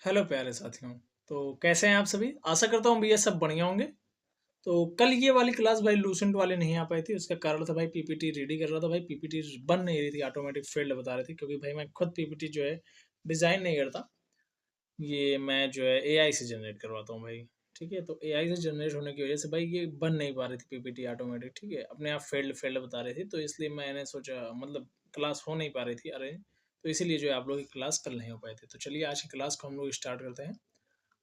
Hello प्यारे साथियों। तो कैसे हैं आप सभी? आशा करता हूँ भैया सब बढ़िया होंगे। तो कल ये वाली क्लास भाई लूसेंट वाले नहीं आ पाई थी। उसका कारण था भाई पीपीटी रेडी कर रहा था। भाई पीपीटी बन नहीं रही थी, ऑटोमेटिक फेल्ड बता रही थी, क्योंकि भाई मैं खुद पीपीटी जो है डिज़ाइन नहीं करता। ये मैं जो है एआई से जनरेट करवाता हूँ भाई। ठीक है, तो एआई से जनरेट होने की वजह से भाई ये बन नहीं पा रही थी पीपीटी ऑटोमेटिक। ठीक है, अपने आप फेल्ड फेल्ड बता रही थी, तो इसलिए मैंने सोचा मतलब क्लास हो नहीं पा रही थी अरे, तो इसीलिए जो है आप लोग की क्लास कल नहीं हो पाई थी। तो चलिए आज की क्लास को हम लोग स्टार्ट करते हैं।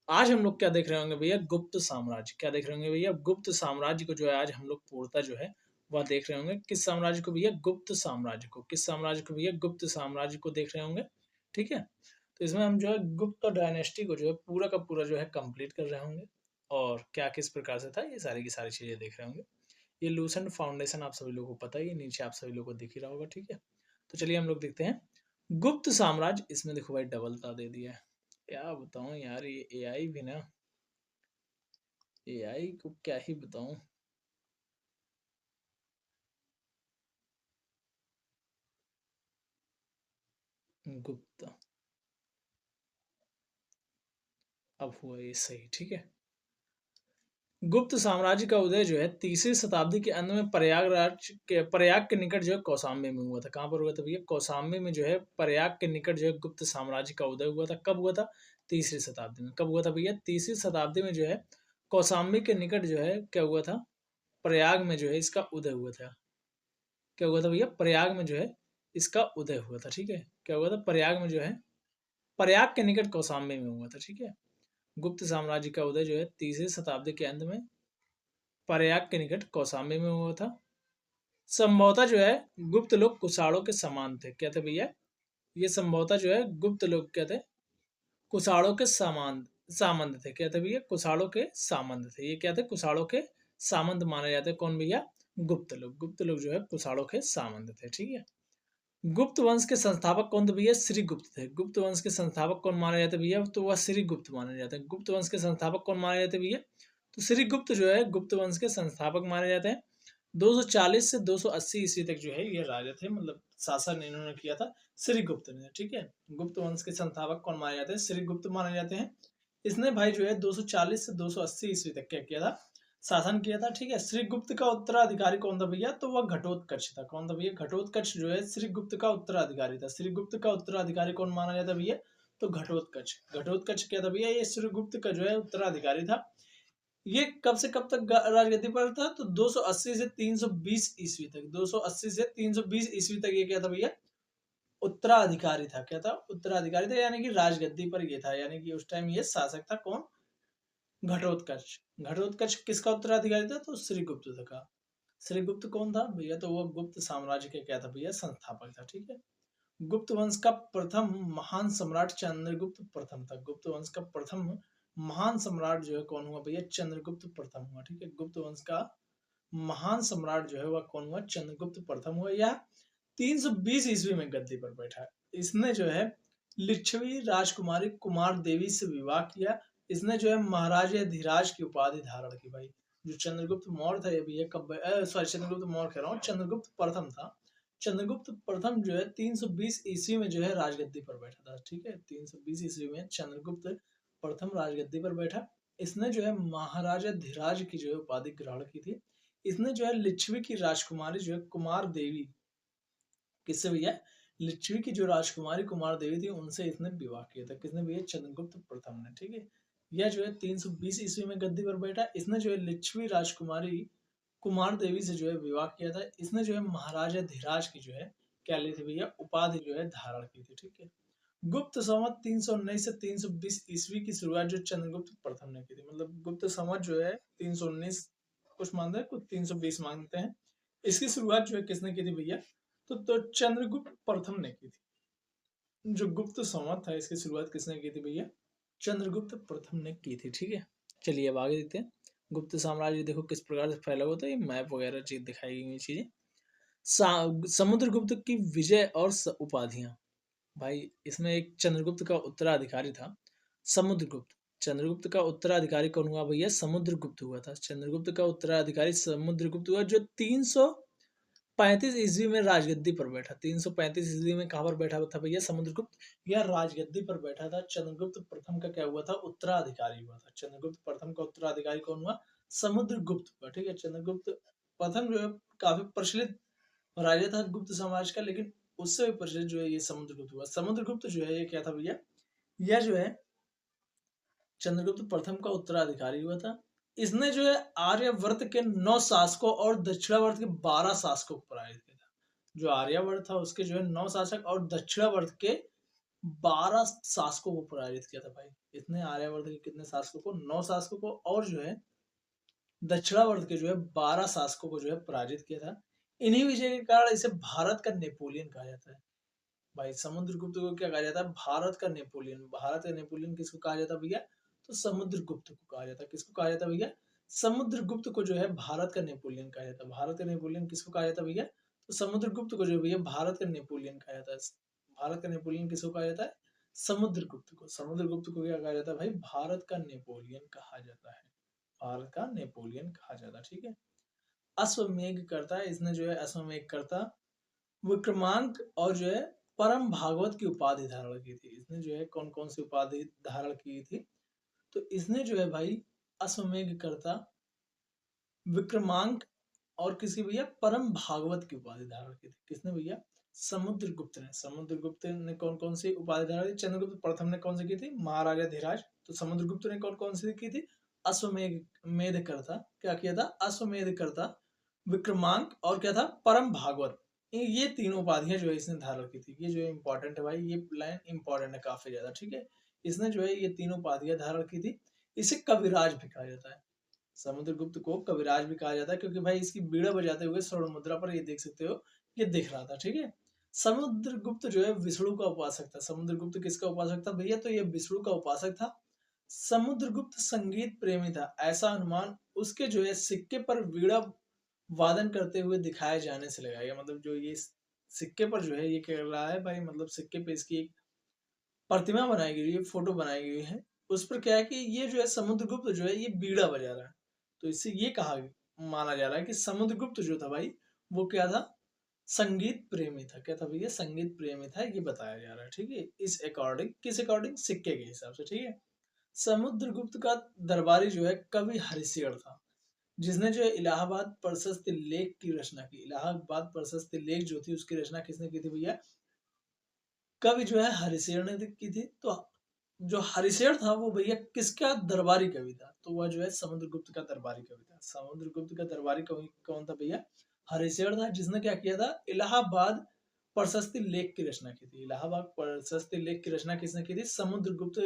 आज हम लोग क्या देख रहे होंगे भैया? गुप्त साम्राज्य। क्या देख रहे होंगे भैया? गुप्त साम्राज्य को जो है आज हम लोग पूर्णतः जो है वह देख रहे होंगे। किस साम्राज्य को भैया? गुप्त साम्राज्य को। किस साम्राज्य को भैया? गुप्त साम्राज्य को देख रहे होंगे। ठीक है, तो इसमें हम जो है गुप्त डायनेस्टी को जो है पूरा का पूरा जो है कंप्लीट कर रहे होंगे, और क्या किस प्रकार से था ये सारी की सारी चीजें देख रहे होंगे। ये लूसेंट फाउंडेशन आप सभी लोगों को पता ही है, नीचे आप सभी लोगों को दिख ही रहा होगा। ठीक है, तो चलिए हम लोग देखते हैं गुप्त साम्राज्य। इसमें देखो भाई डबलता दे दिया है। क्या बताऊं यार, ये एआई भी ना, एआई को क्या ही बताऊं। गुप्त, अब हुआ ये सही। ठीक है, गुप्त साम्राज्य का उदय जो है तीसरी शताब्दी के अंत में प्रयाग के निकट जो है कौशाम्बी में हुआ था। कहाँ पर हुआ था भैया? कौशाम्बी में जो है प्रयाग के निकट जो है गुप्त साम्राज्य का उदय हुआ था। कब हुआ था? तीसरी शताब्दी में। कब हुआ था भैया? तीसरी शताब्दी में जो है कौशाम्बी के निकट जो है क्या हुआ था? प्रयाग में जो है इसका उदय हुआ था। क्या हुआ था भैया? प्रयाग में जो है इसका उदय हुआ था। ठीक है, क्या हुआ था? प्रयाग में जो है, प्रयाग के निकट कौशाम्बी में हुआ था। ठीक है, गुप्त साम्राज्य का उदय जो है तीसरी शताब्दी के अंत में प्रयाग के निकट कौशाम्बी में हुआ था। संभवतः जो है गुप्त लोग कुषाणों के समान थे। क्या थे भैया? ये संभवतः जो है गुप्त लोग क्या थे? कुषाणों के समान सामंत थे। क्या थे भैया? कुषाणों के सामंत थे। ये क्या थे? कुषाणों के सामंत माने जाते हैं। कौन भैया? गुप्त लोग। गुप्त लोग जो है कुषाणों के सामंत थे। ठीक है, गुप्त वंश के संस्थापक कौन थे भैया? श्री गुप्त थे। गुप्त वंश के संस्थापक कौन माने जाते भैया? तो वह श्री गुप्त माने जाते हैं। गुप्त वंश के संस्थापक कौन माने जाते भैया? तो श्री गुप्त जो है गुप्त वंश के संस्थापक माने जाते हैं। 240 से 280 ईस्वी तक जो है ये राजा थे, मतलब शासन इन्होंने किया था श्री गुप्त ने। ठीक है, गुप्त वंश के संस्थापक कौन माने जाते हैं? श्री गुप्त माने जाते हैं। इसने भाई जो है 240 से 280 ईस्वी तक क्या किया था? शासन किया था। ठीक है, श्रीगुप्त का उत्तराधिकारी कौन था भैया? तो वह घटोत्कच था। कौन था भैया? घटोत्कच जो है श्रीगुप्त का उत्तराधिकारी था। श्रीगुप्त का उत्तराधिकारी कौन माना जाता भैया? तो घटोत्कच। घटोत्कच क्या था भैया? ये श्रीगुप्त का जो है उत्तराधिकारी था। ये कब से कब तक राजगद्दी पर था? तो 280 से 320 ईस्वी तक। 280 से 320 ईस्वी तक ये क्या था भैया? उत्तराधिकारी था। क्या था? उत्तराधिकारी था, यानी कि राजगद्दी पर ये था, यानी कि उस टाइम ये शासक था। कौन? घटोत्कच। घटोत्कच किसका उत्तराधिकारी था? तो श्रीगुप्त का। श्रीगुप्त कौन था भैया? तो वो गुप्त साम्राज्य के क्या था भैया? संस्थापक था। ठीक है, गुप्त वंश का प्रथम महान सम्राट चंद्रगुप्त प्रथम था। गुप्त वंश का प्रथम महान सम्राट जो है कौन हुआ भैया? चंद्रगुप्त प्रथम हुआ। ठीक है, गुप्त वंश का महान सम्राट जो है वह कौन हुआ? चंद्रगुप्त प्रथम हुआ। यह 320 ईस्वी में गद्दी पर बैठा। इसने जो है लिच्छवी राजकुमारी कुमार देवी से विवाह किया। इसने जो है महाराज धीराज की उपाधि धारण की भाई। जो चंद्रगुप्त मौर्य था ये भी कब, सॉरी चंद्रगुप्त मौर्य कह रहा हूँ, चंद्रगुप्त प्रथम था। चंद्रगुप्त प्रथम जो है 320 ईस्वी में जो है राजगद्दी पर बैठा था। ठीक है, 320 ईस्वी में चंद्रगुप्त प्रथम राजगद्दी पर बैठा। इसने जो है महाराजा धीराज की जो है उपाधि ग्रहण की थी। इसने जो है लिच्छवी की राजकुमारी जो है कुमार देवी, किससे भैया? लिच्छवी की जो राजकुमारी कुमार देवी थी उनसे इसने विवाह किया था। किसने भैया? चंद्रगुप्त प्रथम ने। ठीक है, यह जो है 320 ईस्वी में गद्दी पर बैठा। इसने जो है लिच्छवी राजकुमारी कुमार देवी से जो है विवाह किया था। इसने जो है महाराजा धीराज की जो है क्या ली थी भैया? उपाधि जो है धारण की थी। ठीक है, गुप्त संवत 319 से 320 ईस्वी की शुरुआत जो चंद्रगुप्त प्रथम ने की थी। मतलब गुप्त संवत जो है 319 कुछ मानते हैं, कुछ 320 मानते हैं। इसकी शुरुआत जो है किसने की थी भैया? तो चंद्रगुप्त प्रथम ने की थी। जो गुप्त संवत था इसकी शुरुआत किसने की थी भैया? चंद्रगुप्त प्रथम ने की थी। ठीक है, चलिए अब आगे देखते हैं। गुप्त साम्राज्य देखो किस प्रकार से फैला हुआ था। ये मैप वगैरह चीज दिखाई गई चीजें। समुद्रगुप्त की विजय और उपाधियां। भाई इसमें एक चंद्रगुप्त का उत्तराधिकारी था, समुद्रगुप्त। चंद्रगुप्त का उत्तराधिकारी कौन हुआ भैया? समुद्रगुप्त हुआ था। चंद्रगुप्त का उत्तराधिकारी समुद्रगुप्त हुआ, जो 35 ईस्वी में राजगद्दी पर बैठा। 335 ईस्वी में कहाँ पर बैठा था भैया? समुद्रगुप्त या राजगद्दी पर बैठा था। चंद्रगुप्त प्रथम का क्या हुआ था? उत्तराधिकारी हुआ था। चंद्रगुप्त प्रथम का उत्तराधिकारी कौन हुआ? समुद्रगुप्त हुआ। ठीक है, चंद्रगुप्त प्रथम जो है काफी प्रचलित राजा था गुप्त समाज का, लेकिन उससे भी प्रचलित जो है ये समुद्रगुप्त हुआ। समुद्रगुप्त जो है ये क्या था भैया? यह जो है चंद्रगुप्त प्रथम का उत्तराधिकारी हुआ था। इसने जो है आर्यवर्त के 9 शासकों और दक्षिणावर्त के 12 शासकों को पराजित किया था। जो आर्यवर्त था उसके जो है 9 शासक और दक्षिणावर्त के 12 शासकों को पराजित किया था भाई। इतने आर्यवर्त के कितने शासकों को? 9 शासकों को, और जो है दक्षिणावर्त के जो है 12 शासकों को जो है पराजित किया था। इन्हीं विजय के कारण इसे भारत का नेपोलियन कहा जाता है। भाई समुद्रगुप्त को क्या कहा जाता है? भारत का नेपोलियन। भारत का नेपोलियन किसको कहा जाता है भैया? तो समुद्रगुप्त को कहा जाता है। किसको कहा जाता है भैया? समुद्रगुप्त को जो है भारत का नेपोलियन कहा जाता है। भारत का नेपोलियन किसको कहा जाता है भैया? तो समुद्रगुप्त को जो है भैया भारत का नेपोलियन कहा जाता है। भारत का नेपोलियन किसको कहा जाता है? समुद्रगुप्त को। समुद्रगुप्त को क्या कहा जाता है भाई? भारत का नेपोलियन कहा जाता है। भारत का नेपोलियन कहा जाता है। ठीक है, अश्वमेघ करता है, इसने जो है अश्वमेघ करता विक्रमांक और जो है परम भागवत की उपाधि धारण की थी। इसने जो है कौन कौन सी उपाधि धारण की थी? तो इसने जो है भाई अश्वमेघ करता, विक्रमांक और किसी भैया परम भागवत की उपाधि धारण की थी। किसने भैया? समुद्रगुप्त ने। समुद्रगुप्त ने कौन कौन सी उपाधि धारण की? चंद्रगुप्त प्रथम ने कौन सी की थी? महाराजा धीराज। तो समुद्रगुप्त ने कौन कौन सी की थी? अश्वमेघ मेध करता। क्या किया था? अश्वमेध करता, विक्रमांक और क्या था? परम भागवत। ये तीनों उपाधियां जो है इसने धारण की थी। ये जो है इंपॉर्टेंट है भाई, ये लाइन इंपॉर्टेंट है काफी ज्यादा। ठीक है, इसने जो है ये तीनों उपाधियां धारण की थी। इसे कविराज भी कहा जाता है। समुद्रगुप्त को कविराज भी कहा जाता है, क्योंकि भाई इसकी बीड़ा बजाते हुए स्वर्ण मुद्रा पर ये देख सकते हो, ये दिख रहा था। ठीक है, समुद्रगुप्त जो है विष्णु का उपासक था। समुद्रगुप्त किसका उपासक था भैया? तो ये विष्णु का उपासक था। समुद्रगुप्त संगीत प्रेमी था, ऐसा अनुमान उसके जो है सिक्के पर वीणा वादन करते हुए दिखाए जाने से लगाया गया। मतलब जो ये सिक्के पर जो है ये क्या रहा है भाई, मतलब सिक्के पे इसकी एक प्रतिमा बनाई गई है, फोटो बनाई गई है। उस पर क्या है कि ये जो है समुद्रगुप्त जो है ये बीड़ा बजा रहा है। तो इससे ये कहा माना जा रहा है कि समुद्रगुप्त जो था भाई वो क्या था? संगीत प्रेमी था। क्या था भैया? संगीत प्रेमी था, ये बताया जा रहा है। ठीक है, इस अकॉर्डिंग, किस अकॉर्डिंग? सिक्के के हिसाब से। ठीक है, समुद्रगुप्त का दरबारी जो है कवि हरिशेर था, जिसने जो है इलाहाबाद प्रशस्ति लेख की रचना की। इलाहाबाद प्रशस्ति लेख जो थी उसकी रचना किसने की थी भैया? कवि जो है हरिशेर ने की थी। तो जो हरिशेर था वो भैया किसका दरबारी कवि था? तो वह जो है समुद्रगुप्त का दरबारी कवि था। समुद्रगुप्त का दरबारी कवि कौन था भैया? हरिशेर था, जिसने क्या किया था? इलाहाबाद प्रशस्ति लेख की रचना की थी। इलाहाबाद प्रशस्ति लेख की रचना किसने की थी? समुद्रगुप्त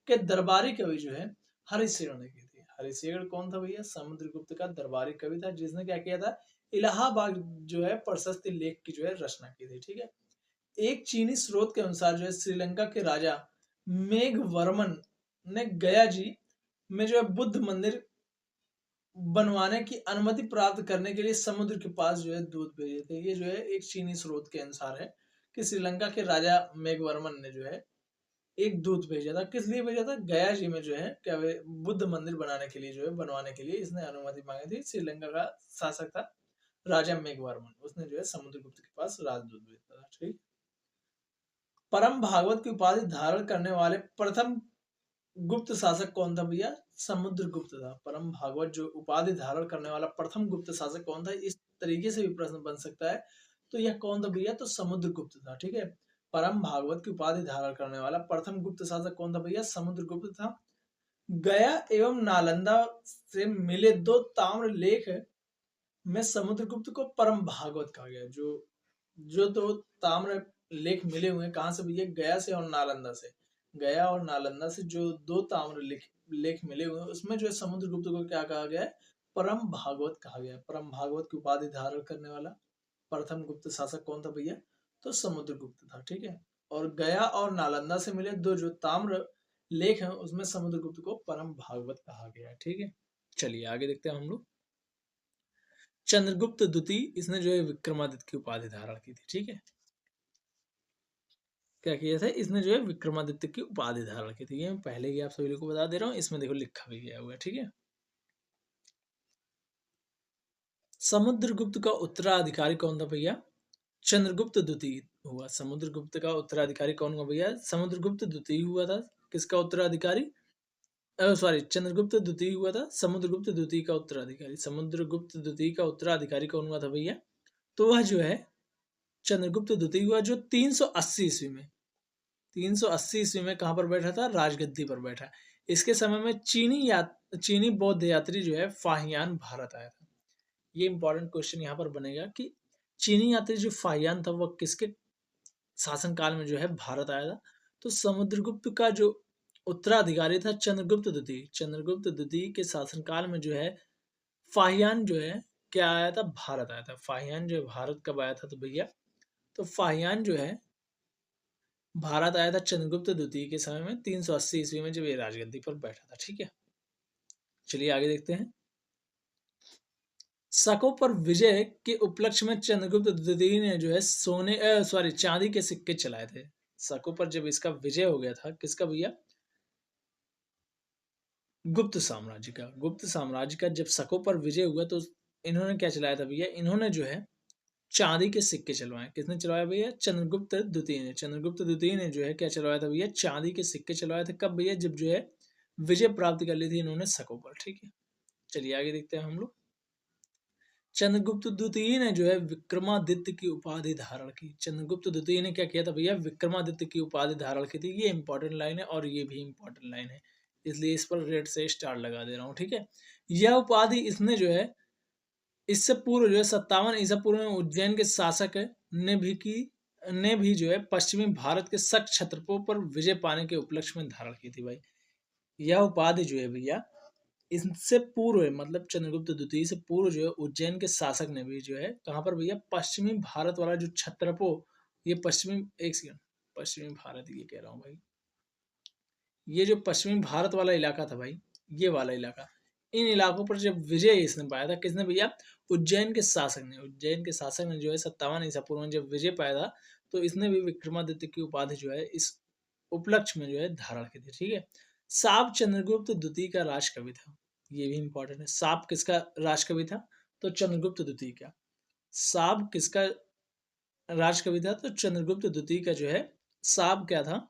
के दरबारी कवि जो है हरिशेर ने की थी। हरिशेर कौन था भैया? समुद्रगुप्त का दरबारी कवि था, जिसने क्या किया था? इलाहाबाद जो है प्रशस्ति लेख की जो है रचना की थी। ठीक है, एक चीनी स्रोत के अनुसार जो है श्रीलंका के राजा मेघवर्मन ने गया जी में जो है बुद्ध मंदिर बनवाने की अनुमति प्राप्त करने के लिए समुद्र के पास जो है दूत भेजे थे। ये जो है एक चीनी स्रोत के अनुसार है कि श्रीलंका के राजा मेघवर्मन ने जो है एक दूत भेजा था। किस लिए भेजा था? गया जी में जो है क्या बुद्ध मंदिर बनाने के लिए जो है बनवाने के लिए इसने अनुमति मांगी थी। श्रीलंका का शासक था राजा मेघवर्मन, उसने जो है समुद्रगुप्त के पास राजदूत भेजा था। ठीक, परम भागवत की उपाधि धारण करने वाले प्रथम गुप्त शासक कौन था भैया? समुद्रगुप्त था। परम भागवत जो उपाधि धारण करने वाला प्रथम गुप्त शासक कौन था? इस तरीके से भी प्रश्न बन सकता है। तो यह कौन था भैया? तो समुद्रगुप्त था। ठीक है, परम भागवत की उपाधि धारण करने वाला प्रथम गुप्त शासक कौन था भैया? समुद्रगुप्त था। गया एवं नालंदा से मिले दो ताम्र लेख में समुद्रगुप्त को परम भागवत कहा गया। जो जो दो ताम्र लेख मिले हुए हैं कहाँ से भैया? गया से और नालंदा से। गया और नालंदा से जो दो ताम्र लेख मिले हुए हैं उसमें जो है समुद्रगुप्त को क्या कहा गया है? परम भागवत कहा गया है। परम भागवत की उपाधि धारण करने वाला प्रथम गुप्त शासक कौन था भैया? तो समुद्रगुप्त था। ठीक है, और गया और नालंदा से मिले दो जो ताम्र लेख हैं उसमें समुद्रगुप्त को परम भागवत कहा गया है। ठीक है, चलिए आगे देखते हैं हम लोग। चंद्रगुप्त द्वितीय, इसने जो है विक्रमादित्य की उपाधि धारण की थी। ठीक है, क्या किया था? इसने जो है विक्रमादित्य की उपाधि धारण की थी। ये मैं पहले ही आप सभी लोगों को बता दे रहा हूँ, इसमें देखो लिखा भी गया हुआ है। ठीक है, समुद्रगुप्त का उत्तराधिकारी कौन था भैया? चंद्रगुप्त द्वितीय हुआ। समुद्रगुप्त का उत्तराधिकारी कौन हुआ भैया? समुद्रगुप्त द्वितीय हुआ था। किसका उत्तराधिकारी? सॉरी, चंद्रगुप्त द्वितीय हुआ था, समुद्रगुप्त द्वितीय का उत्तराधिकारी। समुद्रगुप्त द्वितीय का उत्तराधिकारी कौन हुआ था भैया? तो वह जो है चंद्रगुप्त द्वितीय हुआ, जो 380 ईस्वी में 380 ईस्वी में कहाँ पर बैठा था? राजगद्दी पर बैठा। इसके समय में चीनी बौद्ध यात्री जो है फाहियान भारत आया था। ये इंपॉर्टेंट क्वेश्चन यहाँ पर बनेगा कि चीनी यात्री जो फाहियान था वह किसके शासनकाल में जो है भारत आया था? तो समुद्रगुप्त का जो उत्तराधिकारी था चंद्रगुप्त द्वितीय के शासनकाल में जो है फाहियान जो है क्या आया था? भारत आया था। फाहियान जो है भारत कब आया था तो भैया? तो फाहियान जो है भारत आया था चंद्रगुप्त द्वितीय के समय में 380 ईस्वी में, जब ये राजगद्दी पर बैठा था। ठीक है, चलिए आगे देखते हैं। शकों पर विजय के उपलक्ष्य में चंद्रगुप्त द्वितीय ने जो है चांदी के सिक्के चलाए थे। शकों पर जब इसका विजय हो गया था, किसका भैया? गुप्त साम्राज्य का जब शकों पर विजय हुआ तो इन्होंने क्या चलाया था भैया? इन्होंने जो है चांदी के सिक्के चलवाए। किसने चलवाया भैया? चंद्रगुप्त द्वितीय ने जो है क्या चलवाया था भैया? चांदी के सिक्के चलवाए थे। कब भैया? जब जो है विजय प्राप्त कर ली थी इन्होंने शकों पर। ठीक है, चलिए आगे देखते हैं हम लोग। चंद्रगुप्त द्वितीय ने जो है विक्रमादित्य की उपाधि धारण की। चंद्रगुप्त द्वितीय ने क्या किया था भैया? विक्रमादित्य की उपाधि धारण की थी। ये इंपॉर्टेंट लाइन है और ये भी इंपॉर्टेंट लाइन है, इसलिए इस पर रेड से स्टार लगा दे रहा हूँ। ठीक है, यह उपाधि इसने जो है इससे पूर्व जो है 57 ईसा पूर्व में उज्जैन के शासक ने भी जो है पश्चिमी भारत के शक क्षत्रपों पर विजय पाने के उपलक्ष्य में धारण की थी भाई। यह उपाधि जो है भैया इससे पूर्व, मतलब चंद्रगुप्त द्वितीय से पूर्व जो है उज्जैन के शासक ने भी जो है कहाँ पर भैया? पश्चिमी भारत वाला जो क्षत्रपो, ये पश्चिमी भारत ये कह रहा हूँ भाई, ये जो पश्चिमी भारत वाला इलाका था भाई, ये वाला इलाका, इन इलाकों पर जब विजय इसने पाया था, किसने भैया? उज्जैन के शासक ने जो है 57 ईसा पूर्व में जब विजय पाया था, तो इसने भी विक्रमादित्य की उपाधि जो है इस उपलक्ष्य में जो है धारण की थी। ठीक है, साब चंद्रगुप्त द्वितीय का राजकवि था। ये भी इंपॉर्टेंट है। साब किसका राजकवि था? तो चंद्रगुप्त द्वितीय का। साब किसका राजकवि था? तो चंद्रगुप्त द्वितीय का जो है साब क्या था?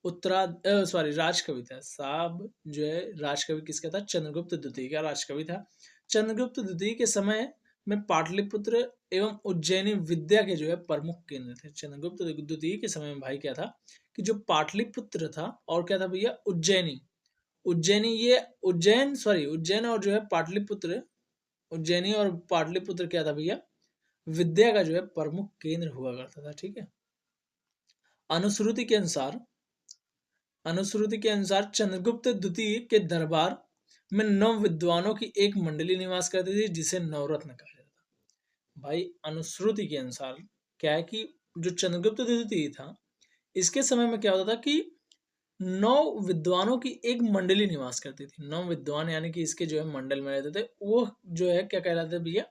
राजकवि था। साब जो है राजकवि किसका था? चंद्रगुप्त द्वितीय का राजकवि था। चंद्रगुप्त द्वितीय के समय में पाटलिपुत्र एवं उज्जैनी विद्या के जो है प्रमुख केंद्र थे। चंद्रगुप्त द्वितीय के समय में भाई क्या था कि जो पाटलिपुत्र था और क्या था भैया? उज्जैनी ये उज्जैन और जो है पाटलिपुत्र, उज्जैनी और पाटलिपुत्र क्या था भैया? विद्या का जो है प्रमुख केंद्र हुआ करता था। ठीक है, अनुश्रुति के अनुसार चंद्रगुप्त द्वितीय के दरबार में 9 विद्वानों की एक मंडली निवास करती थी, जिसे नवरत्न कहा जाता था। भाई अनुश्रुति के अनुसार क्या है कि जो चंद्रगुप्त द्वितीय था, इसके समय में क्या होता था कि 9 विद्वानों की एक मंडली निवास करती थी। 9 विद्वान यानी कि इसके जो है मंडल में रहते थे, वो जो है क्या कहलाते थे भैया?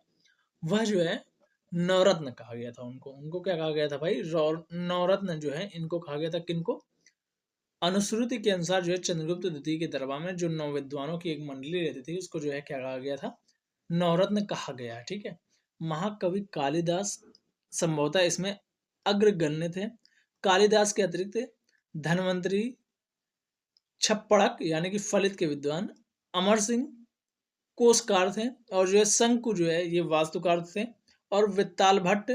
वह जो है नवरत्न कहा गया था उनको। उनको क्या कहा गया था भाई? नवरत्न जो है इनको कहा गया था। किनको? अनुश्रुति के अनुसार जो है चंद्रगुप्त द्वितीय के दरबार में जो 9 विद्वानों की एक मंडली रहती थी, उसको जो है क्या कहा गया था? नवरत्न कहा गया है। ठीक है, महाकवि कालिदास संभवतः इसमें अग्रगण्य थे। कालिदास के अतिरिक्त धनवंतरी, छप्पड़क यानी कि फलित के विद्वान, अमर सिंह कोशकार थे, और जो है शंकु जो है ये वास्तुकार थे, और वित्ताल भट्ट,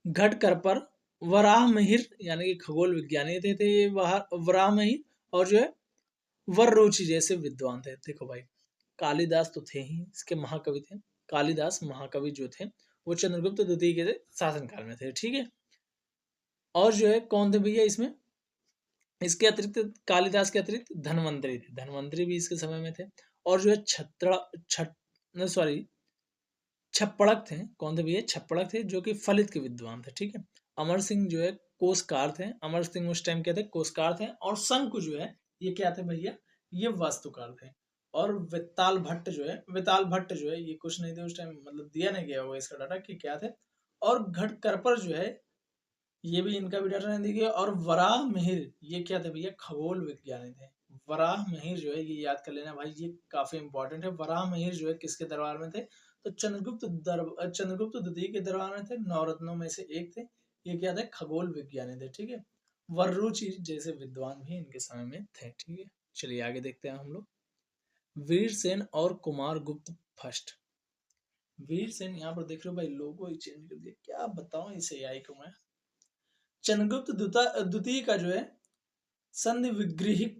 घटकर पर, वराहमिहिर यानी कि खगोल विज्ञानी थे ये वराहमिहिर, और जो है वररुचि जैसे विद्वान थे। देखो भाई, कालिदास तो थे ही इसके महाकवि थे। कालिदास महाकवि जो थे वो चंद्रगुप्त द्वितीय के शासनकाल में थे। ठीक है, और जो है कौन थे भैया इसमें? इसके अतिरिक्त, कालिदास के अतिरिक्त धनवंतरी थे। धनवंतरी भी इसके समय में थे। और जो है छप्पड़क थे। कौन थे भैया? छप्पड़क थे, जो कि फलित के विद्वान थे। ठीक है, अमर सिंह जो है कोशकार थे। अमर सिंह उस टाइम क्या थे? कोशकार थे। और शंकु जो है ये क्या थे भैया? ये वास्तुकार थे। और विताल भट्ट जो है ये कुछ नहीं थे उस टाइम, मतलब दिया नहीं गया होगा इसका डाटा कि क्या थे। और घटकरपर जो है ये भी, इनका भी डाटा नहीं दिया गया। और वराह मिहिर ये क्या थे भैया? खगोल विज्ञानी थे। वराह मिहिर जो है ये याद कर लेना भाई, ये काफी इंपॉर्टेंट है। वराह मिहिर जो है किसके दरबार में थे? तो चंद्रगुप्त द्वितीय के दरबार में थे, 9 रत्नों में से एक थे। ये क्या थे? खगोल विज्ञानी थे, ठीक है। वर्रुचि जैसे विद्वान भी इनके समय में थे, ठीक है। चलिए आगे देखते हैं हम लोग। वीरसेन और कुमार गुप्त फर्स्ट। वीरसेन, यहाँ पर देख रहे हो भाई, लोगो ही चेंज कर दिया, क्या बताऊं इसे एआई को मैं। चंद्रगुप्त द्वितीय का जो है संधि विग्रही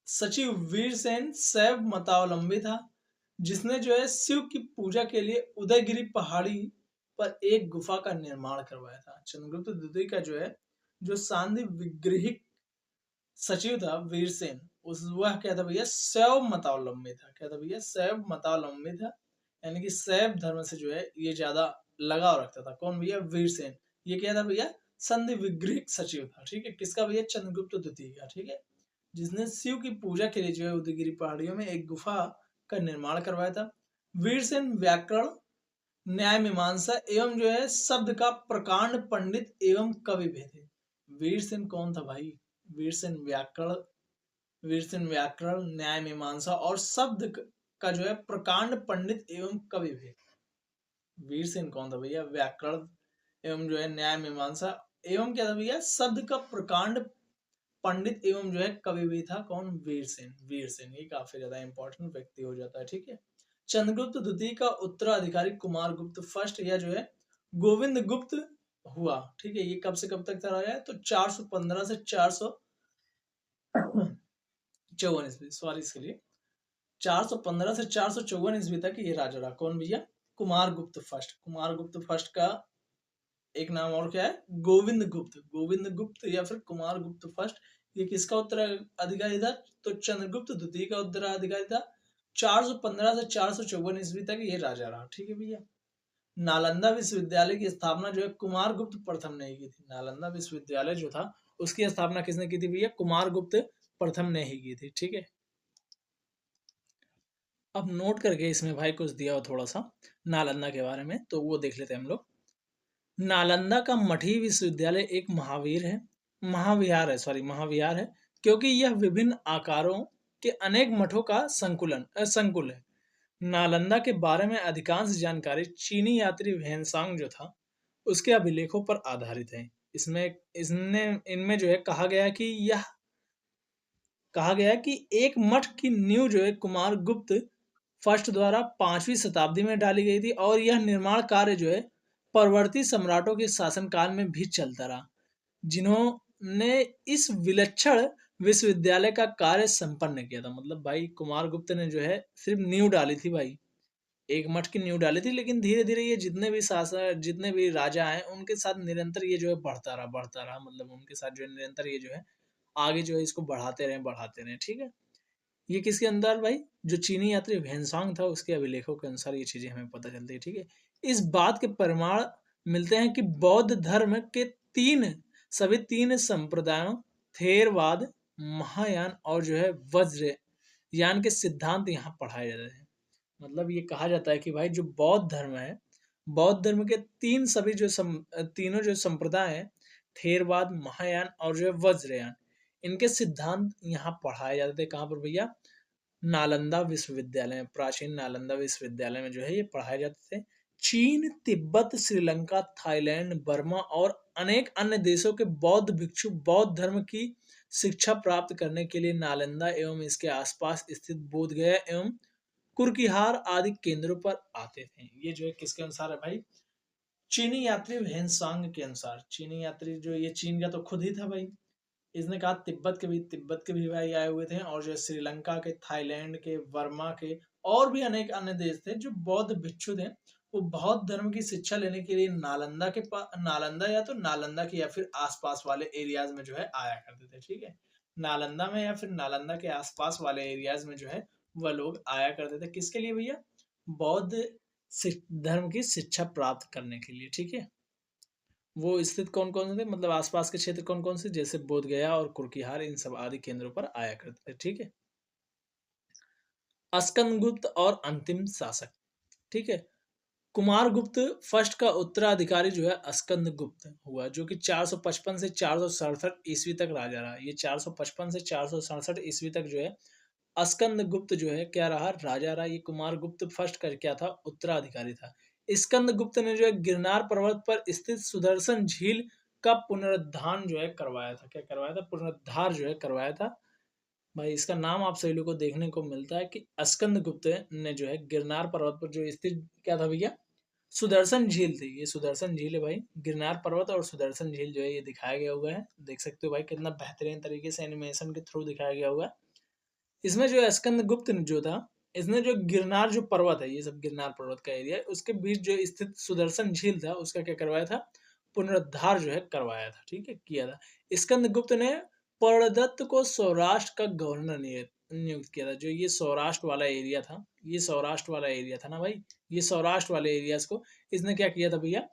सचिव वीरसेन शैव मतावलंबी था, जिसने जो है शिव की पूजा के लिए उदयगिरी पहाड़ी पर एक गुफा का निर्माण करवाया था। चंद्रगुप्त द्वितीय का जो है जो सांधि विग्रहिक सचिव था वीरसेन, उस वह क्या था भैया? शैव मतावलंबी था। क्या था भैया? शैव मतावलंबी था, यानी कि शैव धर्म से जो है ये ज्यादा लगाव रखता था। कौन भैया? वीरसेन। ये क्या था भैया? संधि विग्रहिक सचिव था, ठीक है। किसका भैया? चंद्रगुप्त द्वितीय का, ठीक है। जिसने शिव की पूजा के लिए जो है उदयगिरी पहाड़ियों में एक गुफा का निर्माण करवाया था। वीरसेन व्याकरण, न्याय मीमांसा एवं जो है शब्द का प्रकांड पंडित एवं कवि भी थे। वीरसेन कौन था भाई? वीरसेन व्याकरण, न्याय मीमांसा और शब्द का जो है प्रकांड पंडित एवं कवि भी। वीरसेन कौन था भैया? व्याकरण एवं जो है न्याय मीमांसा एवं क्या था भैया? शब्द का प्रकांड पंडित एवं जो है कवि भी था। कौन? वीरसेन। वीरसेन ये काफी ज्यादा इंपॉर्टेंट व्यक्ति हो जाता है, ठीक है। चंद्रगुप्त द्वितीय का उत्तराधिकारी कुमार गुप्त फर्स्ट या जो है गोविंद गुप्त हुआ, ठीक है। ये कब से कब तक रहा है? तो 415 से 454 ईस्वी, सॉरी इसके लिए, 415 से 454 ईस्वी तक ये राजा रहा। कौन भैया? कुमार गुप्त फर्स्ट। कुमार गुप्त फर्स्ट का एक नाम और क्या है? गोविंद गुप्त। गोविंद गुप्त या फिर कुमार गुप्त फर्स्ट, ये किसका उत्तराधिकारी था? तो चंद्रगुप्त द्वितीय का उत्तराधिकारी था। 415 से 454 ईस्वी तक ये राजा रहा, ठीक है भैया। नालंदा विश्वविद्यालय की स्थापना जो है कुमार गुप्त प्रथम ने की थी। नालंदा विश्वविद्यालय जो था उसकी स्थापना किसने की थी भैया? कुमार गुप्त प्रथम ने ही की थी, ठीक है। अब नोट करके इसमें भाई कुछ दिया हो थोड़ा सा नालंदा के बारे में, तो वो देख लेते हैं हम लोग। नालंदा का मठी विश्वविद्यालय एक महाविहार है, क्योंकि यह विभिन्न आकारों के अनेक मठों का संकुल है। नालंदा के बारे में अधिकांश जानकारी चीनी यात्री वेनसांग जो था उसके अभिलेखों पर आधारित है। इसमें इसने इनमें जो है कहा गया है कि एक मठ की नींव जो है कुमार गुप्त फर्स्ट द्वारा 5वीं शताब्दी में डाली गई थी, और यह निर्माण कार्य जो है परवर्ती सम्राटों के शासनकाल में भी चलता रहा, जिन्होंने इस विलक्षण विश्वविद्यालय का कार्य संपन्न किया था। मतलब भाई कुमार गुप्त ने जो है सिर्फ नींव डाली थी भाई, एक मठ की नींव डाली थी, लेकिन धीरे धीरे ये जितने भी राजा हैं उनके साथ निरंतर ये जो है बढ़ता रहा, मतलब उनके साथ जो है निरंतर ये जो है आगे जो है इसको बढ़ाते रहे, ठीक है। ये किसके अंदर भाई? जो चीनी यात्री वेनसांग था उसके अभिलेखों के अनुसार ये चीजें हमें पता चलती है, ठीक है। इस बात के प्रमाण मिलते हैं कि बौद्ध धर्म के सभी तीन संप्रदायों, थेरवाद, महायान और जो है वज्रयान के सिद्धांत यहाँ पढ़ाए जाते हैं। मतलब ये कहा जाता है कि भाई जो बौद्ध धर्म है, बौद्ध धर्म के तीनों जो संप्रदाय हैं, थेरवाद, महायान और जो है वज्रयान, इनके सिद्धांत यहाँ पढ़ाए जाते थे। कहाँ पर भैया? नालंदा विश्वविद्यालय में, प्राचीन नालंदा विश्वविद्यालय में जो है ये पढ़ाए जाते थे। चीन, तिब्बत, श्रीलंका, थाईलैंड, बर्मा और अनेक अन्य देशों के बौद्ध भिक्षु बौद्ध धर्म की शिक्षा प्राप्त करने के लिए नालंदा एवं इसके आसपास स्थित बोधगया एवं कुर्किहार आदि केंद्रों पर आते थे। ये जो है किसके अनुसार है भाई? चीनी यात्री वेनसांग के अनुसार। चीनी यात्री जो ये चीन का तो खुद ही था भाई, इसने कहा तिब्बत के भी भाई आए हुए थे, और जो श्रीलंका के, थाईलैंड के, बर्मा के और भी अनेक अन्य देश थे जो बौद्ध भिक्षु थे, वो बौद्ध धर्म की शिक्षा लेने के लिए नालंदा या तो नालंदा के या फिर आसपास वाले एरियाज में जो है आया करते थे, ठीक है। नालंदा में या फिर नालंदा के आसपास वाले एरियाज में जो है वह लोग आया करते थे, किसके लिए भैया? बौद्ध धर्म की शिक्षा प्राप्त करने के लिए, ठीक है। वो स्थित कौन कौन से थे, मतलब आसपास के क्षेत्र कौन कौन से? जैसे बोधगया और कुर्किहार, इन सब आदि केंद्रों पर आया करते थे, ठीक है। स्कंदगुप्त और अंतिम शासक, ठीक है। कुमार गुप्त फर्स्ट का उत्तराधिकारी जो है स्कंदगुप्त हुआ, जो कि 455 से 467 ईस्वी तक राजा रहा। ये 455 से 467 ईस्वी तक जो है स्कंद गुप्त जो है क्या रहा, राजा रहा। ये कुमार गुप्त फर्स्ट का क्या था, उत्तराधिकारी था। स्कंद गुप्त ने जो है गिरनार पर्वत पर स्थित सुदर्शन झील का पुनरुद्धार जो है करवाया था। क्या करवाया था, पुनरुद्धार जो है करवाया था। भाई इसका नाम आप सभी लोग को देखने को मिलता है कि स्कंद गुप्त ने जो है गिरनार पर्वत पर जो स्थित क्या था भैया, सुदर्शन झील थी। ये सुदर्शन झील है भाई, गिरनार पर्वत और सुदर्शन झील जो है ये दिखाया गया हुआ है। देख सकते हो भाई कितना बेहतरीन तरीके से एनिमेशन के थ्रू दिखाया गया हुआ है। इसमें जो स्कंद गुप्त जो था, इसने जो गिरनार जो पर्वत है, ये सब गिरनार पर्वत का एरिया है, उसके बीच जो स्थित सुदर्शन झील था उसका क्या करवाया था, पुनरुद्धार जो है करवाया था। ठीक है, किया था। स्कंद गुप्त ने पर्णदत्त को सौराष्ट्र का गवर्नर नियुक्त किया था। जो ये सौराष्ट्र वाला एरिया था, ये सौराष्ट्र वाला एरिया था ना भाई, ये सौराष्ट्र वाले एरियाज को इसने क्या किया था भैया,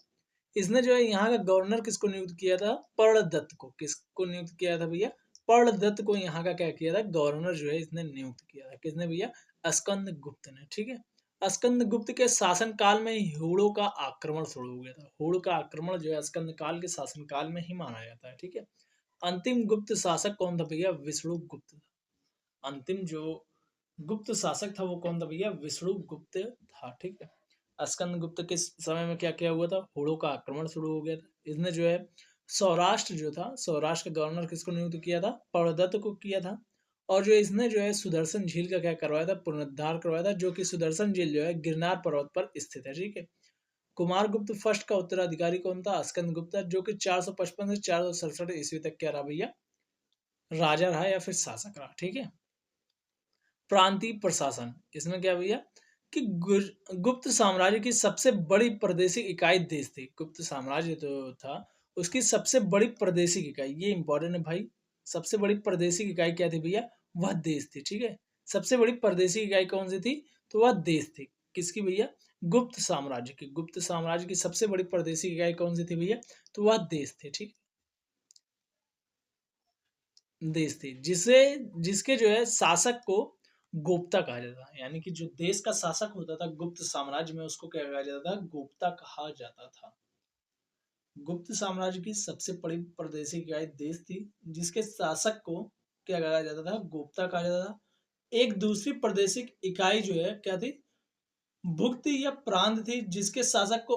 इसने जो है यहाँ का गवर्नर किसको नियुक्त किया था, पर्णदत्त को। किसको नियुक्त किया था भैया, पर्णदत्त को यहाँ का क्या किया था, गवर्नर जो है इसने नियुक्त किया था। किसने भैया, स्कंद गुप्त ने। ठीक है, स्कंद गुप्त के शासन काल में ही हूणों का आक्रमण शुरू हो गया था। हूण का आक्रमण जो है स्कंद काल के शासन काल में ही माना जाता है। ठीक है, अंतिम गुप्त शासक कौन था भैया, विष्णु गुप्त था। अंतिम जो गुप्त शासक था वो कौन था भैया, विष्णु गुप्त था। ठीक है, स्कंद गुप्त के समय में क्या क्या हुआ था, हूणों का आक्रमण शुरू हो गया था। इसने जो है सौराष्ट्र जो था, सौराष्ट्र का गवर्नर किसको नियुक्त किया था, पर्णदत्त को किया था। और जो इसने जो है सुदर्शन झील का क्या करवाया था, पुनरुद्धार करवाया था, जो कि सुदर्शन झील जो है गिरनार पर्वत पर स्थित है। ठीक है, कुमार गुप्त फर्स्ट का उत्तराधिकारी कौन था, स्कंद गुप्त, जो कि 455 से 467 ईस्वी तक क्या रहा भैया, राजा रहा या फिर शासक रहा। ठीक है, प्रांतीय प्रशासन, इसमें क्या भैया कि गुप्त साम्राज्य की सबसे बड़ी प्रादेशिक इकाई देश थी। गुप्त साम्राज्य तो था, उसकी सबसे बड़ी प्रादेशिक इकाई, ये इंपॉर्टेंट है भाई, सबसे बड़ी प्रादेशिक इकाई क्या थी भैया, वह देश थी। ठीक है, सबसे बड़ी प्रादेशिक इकाई कौन सी थी, तो वह देश थी। किसकी भैया, गुप्त साम्राज्य की। गुप्त साम्राज्य की सबसे बड़ी प्रादेशिक इकाई कौन सी थी भैया, तो वह देश थे। ठीक, देश थी, जिसे जिसके जो है शासक को गोप्ता कहा जाता था। यानी कि जो देश का शासक होता था गुप्त साम्राज्य में, उसको क्या कहा जाता था, गोप्ता कहा जाता था। गुप्त साम्राज्य की सबसे बड़ी प्रादेशिक इकाई देश थी, जिसके शासक को क्या कहा जाता था, गोप्ता कहा जाता था। एक दूसरी प्रादेशिक इकाई जो है क्या थी, भुक्ति या प्रांत थी, जिसके शासक को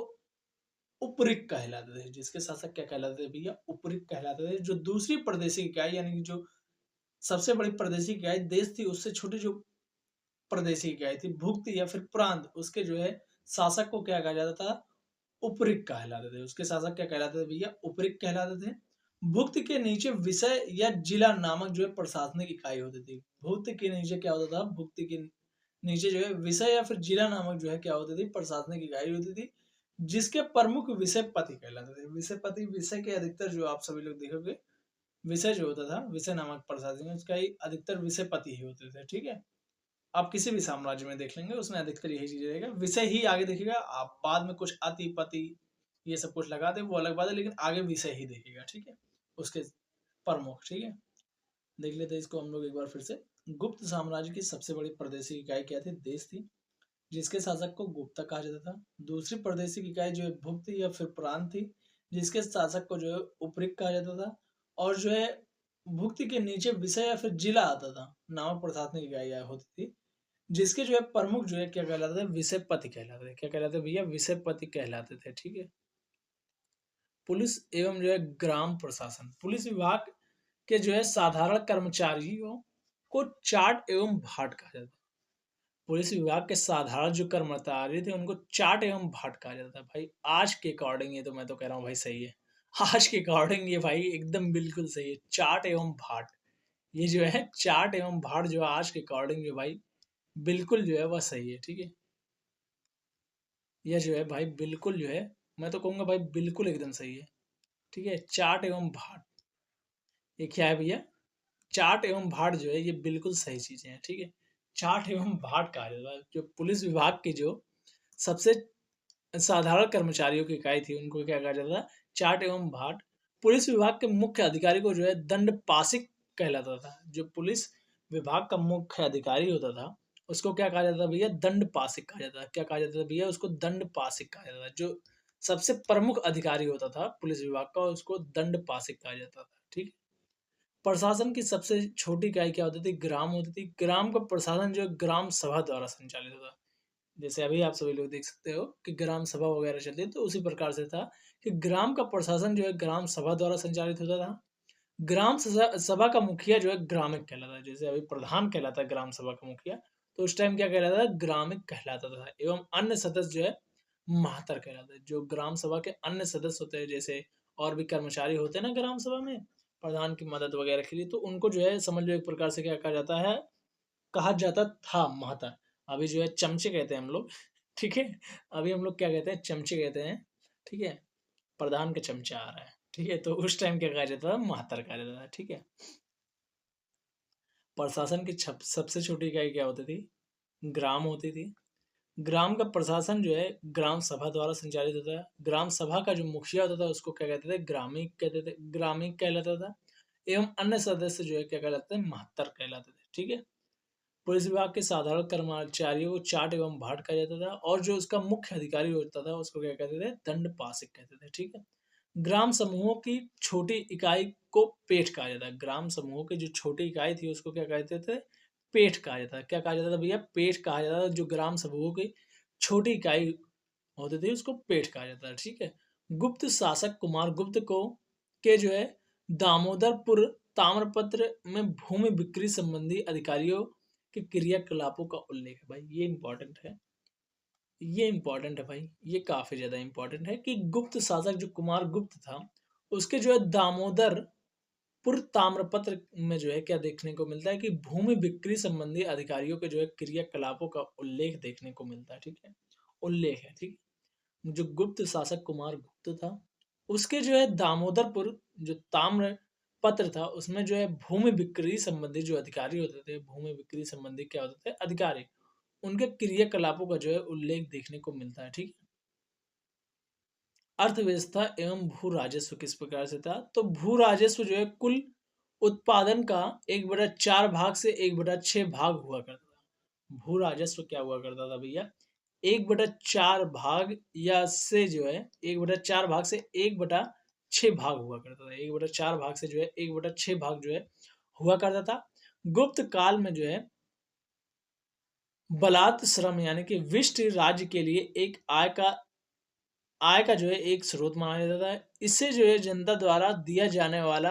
उपरिक कहलाते थे। जिसके शासक क्या कहलाते थे भैया, उपरिक कहलाते थे। जो दूसरी प्रादेशिक इकाई यानी कि जो सबसे बड़ी प्रादेशिक इकाई देश थी, उससे छोटी जो प्रादेशिक इकाई थी भुक्ति या फिर प्रांत, उसके जो है शासक को क्या कहा जाता था, उपरिक कहलाते थे। उसके शासक क्या कहलाते थे भैया, उपरिक कहलाते थे। भुक्त के नीचे विषय या जिला नामक जो है प्रशासनिक इकाई होती थी। भुक्त के नीचे क्या होता था, भुक्त के नीचे जो है विषय या फिर जिला नामक जो है क्या होती थी, प्रशासनिक इकाई होती थी, जिसके प्रमुख विषय पति कहलाते थे। विषय पति, विषय के अधिकतर जो आप सभी लोग देखोगे, विषय जो होता था, विषय नामक प्रशासनिक, उसका ही अधिकतर विषय पति ही होते थे। ठीक है, आप किसी भी साम्राज्य में देख लेंगे उसमें अधिकतर यही चीज रहेगा, विषय ही आगे देखिएगा। आप बाद में कुछ अति पति ये सब कुछ लगा दे वो अलग बात है, लेकिन आगे विषय ही देखिएगा। ठीक है, उसके प्रमुख। ठीक है, देख लेते हैं इसको हम लोग एक बार फिर से। गुप्त साम्राज्य की सबसे बड़ी प्रादेशिक इकाई क्या थी, देश थी, जिसके शासक को गुप्ता कहा जाता था। दूसरी प्रादेशिक इकाई जो है भुक्त या फिर प्रांत थी, जिसके शासक को जो है उपरिक कहा जाता था। और जो है भुक्त के नीचे विषय या फिर जिला आता था, नामक प्रशासनिक इकाई होती थी, जिसके जो है प्रमुख जो है क्या कहलाते थे, विषयपति कहलाते थे। क्या कहलाते भैया, विषयपति कहलाते थे। ठीक है, पुलिस एवं जो है ग्राम प्रशासन, पुलिस विभाग के जो है साधारण कर्मचारियों को चाट एवं भाट कहा जाता है। पुलिस विभाग के साधारण जो कर्मचारी थे उनको चाट एवं भाट कहा जाता है। भाई आज के अकॉर्डिंग ये तो मैं तो कह रहा हूँ भाई सही है, आज के अकॉर्डिंग ये भाई एकदम बिल्कुल सही है, चाट एवं भाट। ये जो है चाट एवं भाट जो है आज के अकॉर्डिंग जो भाई बिल्कुल जो है वह सही है। ठीक है, यह जो है भाई बिल्कुल जो है, मैं तो कहूँगा भाई बिल्कुल एकदम सही है। ठीक है, चाट एवं भाट, ये क्या है भैया, चाट एवं भाट जो है ये बिल्कुल सही चीजें हैं। ठीक है, चाट एवं भाट कहा जाता है। जो पुलिस विभाग की जो सबसे साधारण कर्मचारियों की इकाई थी उनको क्या कहा जाता था, चाट एवं भाट। पुलिस विभाग के मुख्य अधिकारी को जो है दंडपासिक कहलाता था। जो पुलिस विभाग का मुख्य अधिकारी होता था उसको क्या कहा जाता था भैया, दंडपासिक कहा जाता था। क्या कहा जाता था भैया, उसको दंडपासिक कहा जाता था। जो सबसे प्रमुख अधिकारी होता था पुलिस विभाग का उसको दंडपासिक कहा जाता था। ठीक है, प्रशासन की सबसे छोटी इकाई क्या होती थी? ग्राम होती थी। ग्राम का प्रशासन जो है ग्राम सभा द्वारा संचालित होता। जैसे अभी आप सभी लोग देख सकते हो कि ग्राम सभा वगैरह चलती है, तो उसी प्रकार से था कि ग्राम का प्रशासन जो है ग्राम सभा द्वारा संचालित होता था। सभा का मुखिया जो है ग्रामिक कहलाता है। जैसे अभी प्रधान कहलाता है ग्राम सभा का मुखिया, तो उस टाइम क्या कहलाता था? ग्रामिक कहलाता था। एवं अन्य सदस्य जो है महातर कहलाता है। जो ग्राम सभा के अन्य सदस्य होते हैं, जैसे और भी कर्मचारी होते हैं ना ग्राम सभा में, प्रधान की मदद वगैरह के लिए, तो उनको जो है समझ लो एक प्रकार से क्या कहा जाता है? कहा जाता था महातर। अभी जो है चमचे कहते हैं हम लोग। ठीक है? अभी हम लोग क्या कहते हैं? चमचे कहते हैं। ठीक है? प्रधान का चमचा आ रहा है। ठीक है? तो उस टाइम क्या कहा जाता था? महातर कहा जाता था। ठीक है? प्रशासन की सबसे छोटी इकाई क्या होती थी? ग्राम होती थी। ग्राम का प्रशासन जो है ग्राम सभा द्वारा संचालित होता है। ग्राम सभा का जो मुखिया होता था उसको क्या कहते थे? ग्रामीण कहते थे, ग्रामीण कहलाता था। एवं अन्य सदस्य जो है क्या कहलाते थे? महत्तर कहलाते थे। ठीक है? पुलिस विभाग के साधारण कर्मचारियों को चाट एवं भाट कहा जाता था, और जो उसका मुख्य अधिकारी होता था उसको क्या कहते थे? दंड पासिक कहते थे। ठीक है? ग्राम समूहों की छोटी इकाई को पेठ कहा जाता है। ग्राम समूहों की जो छोटी इकाई थी उसको क्या कहते थे? पेठ कहा जाता है। क्या कहा जाता था भैया? पेठ कहा जाता था। जो ग्राम समूहों की छोटी इकाई होती थी उसको पेठ कहा जाता है। ठीक है? गुप्त शासक कुमार गुप्त को के जो है दामोदरपुर ताम्रपत्र में भूमि बिक्री संबंधी अधिकारियों के क्रियाकलापों का उल्लेख है। भाई ये इंपॉर्टेंट है। ये इम्पोर्टेंट है भाई, ये काफ़ी ज़्यादा इम्पोर्टेंट है कि गुप्त शासक जो कुमार गुप्त था, उसके जो है दामोदरपुर ताम्रपत्र में जो है क्या देखने को मिलता है कि भूमि बिक्री संबंधी अधिकारियों के जो है क्रियाकलापों का उल्लेख देखने को मिलता है। ठीक है? उल्लेख है। ठीक है? जो गुप्त शासक कुमार गुप्त था, उसके जो है दामोदरपुर जो ताम्र पत्र था उसमें जो है भूमि बिक्री संबंधी जो अधिकारी होते थे, भूमि बिक्री संबंधी क्या होते थे? अधिकारी, उनके क्रियाकलापों का जो है उल्लेख देखने को मिलता है। ठीक है? अर्थव्यवस्था एवं भू राजस्व किस प्रकार से था? तो भू राजस्व जो है कुल उत्पादन का 1/4 भाग से 1/6 भाग हुआ करता था। भू राजस्व क्या हुआ करता था भैया? 1/4 भाग या से जो है 1/4 भाग से 1/6 भाग हुआ करता था। 1/4 भाग से जो है 1/6 भाग जो है हुआ करता था। गुप्त काल में जो है बलात् श्रम यानी कि विष्ट राज्य के लिए एक आय का जो है एक स्रोत माना जाता था। इससे जो है जनता द्वारा दिया जाने वाला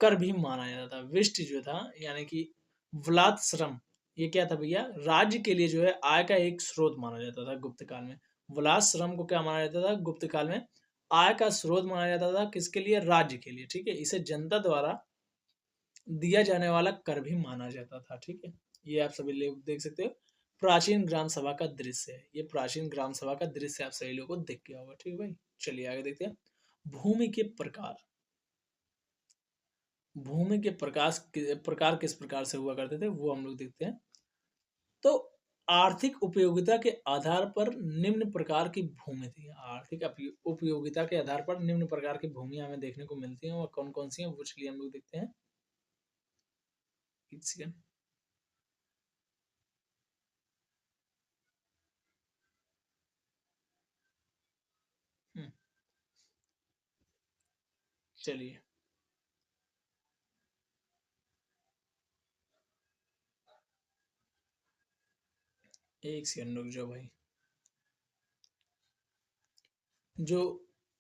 कर भी माना जाता था। विष्ट जो था यानी कि व्लात श्रम, ये क्या था भैया? राज्य के लिए जो है आय का एक स्रोत माना जाता था गुप्त काल में। व्लात श्रम को क्या माना जाता था गुप्त काल में? आय का स्रोत माना जाता था। किसके लिए? राज्य के लिए। ठीक है? इसे जनता द्वारा दिया जाने वाला कर भी माना जाता था। ठीक है? ये आप सभी लोग देख सकते हो। प्राचीन ग्राम सभा का दृश्य है। ये प्राचीन ग्राम सभा का दृश्य आप सभी लोगों को दिख गया होगा। ठीक है भाई? चलिए आगे देखते हैं। भूमि के प्रकार। भूमि के प्रकार किस प्रकार से हुआ करते थे वो हम लोग देखते हैं। तो आर्थिक उपयोगिता के आधार पर निम्न प्रकार की भूमि थी। आर्थिक उपयोगिता के आधार पर निम्न प्रकार की भूमियां हमें देखने को मिलती हैं, और कौन कौन सी हैं वो चलिए हम लोग देखते हैं। एक सेकंड। हम्म, चलिए एक सेकंड रुक जाओ भाई। जो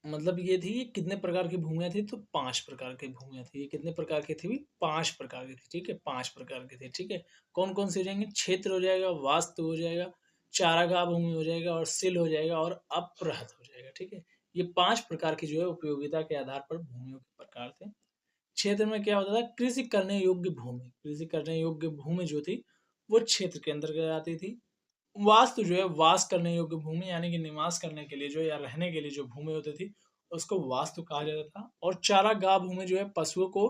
मतलब ये थी, ये कितने प्रकार की भूमियां थी? तो 5 प्रकार की भूमियां थी। ये कितने प्रकार की थी? 5 प्रकार की थी। ठीक है? 5 प्रकार की थी। ठीक है? कौन कौन से हो जाएंगे? क्षेत्र हो जाएगा, वास्तु हो जाएगा, चारागाह भूमि हो जाएगा, और सिल हो जाएगा, और अप्रहत हो जाएगा। ठीक है? ये 5 प्रकार की जो है उपयोगिता के आधार पर भूमियों के प्रकार थे। क्षेत्र में क्या होता था? कृषि करने योग्य भूमि। कृषि करने योग्य भूमि जो थी वो क्षेत्र के अंतर्गत आती थी। वास्तु जो है वास करने योग्य भूमि यानी कि निवास करने के लिए जो या रहने के लिए जो भूमि होती थी उसको वास्तु कहा जाता था। और चारागाह भूमि जो है पशुओं को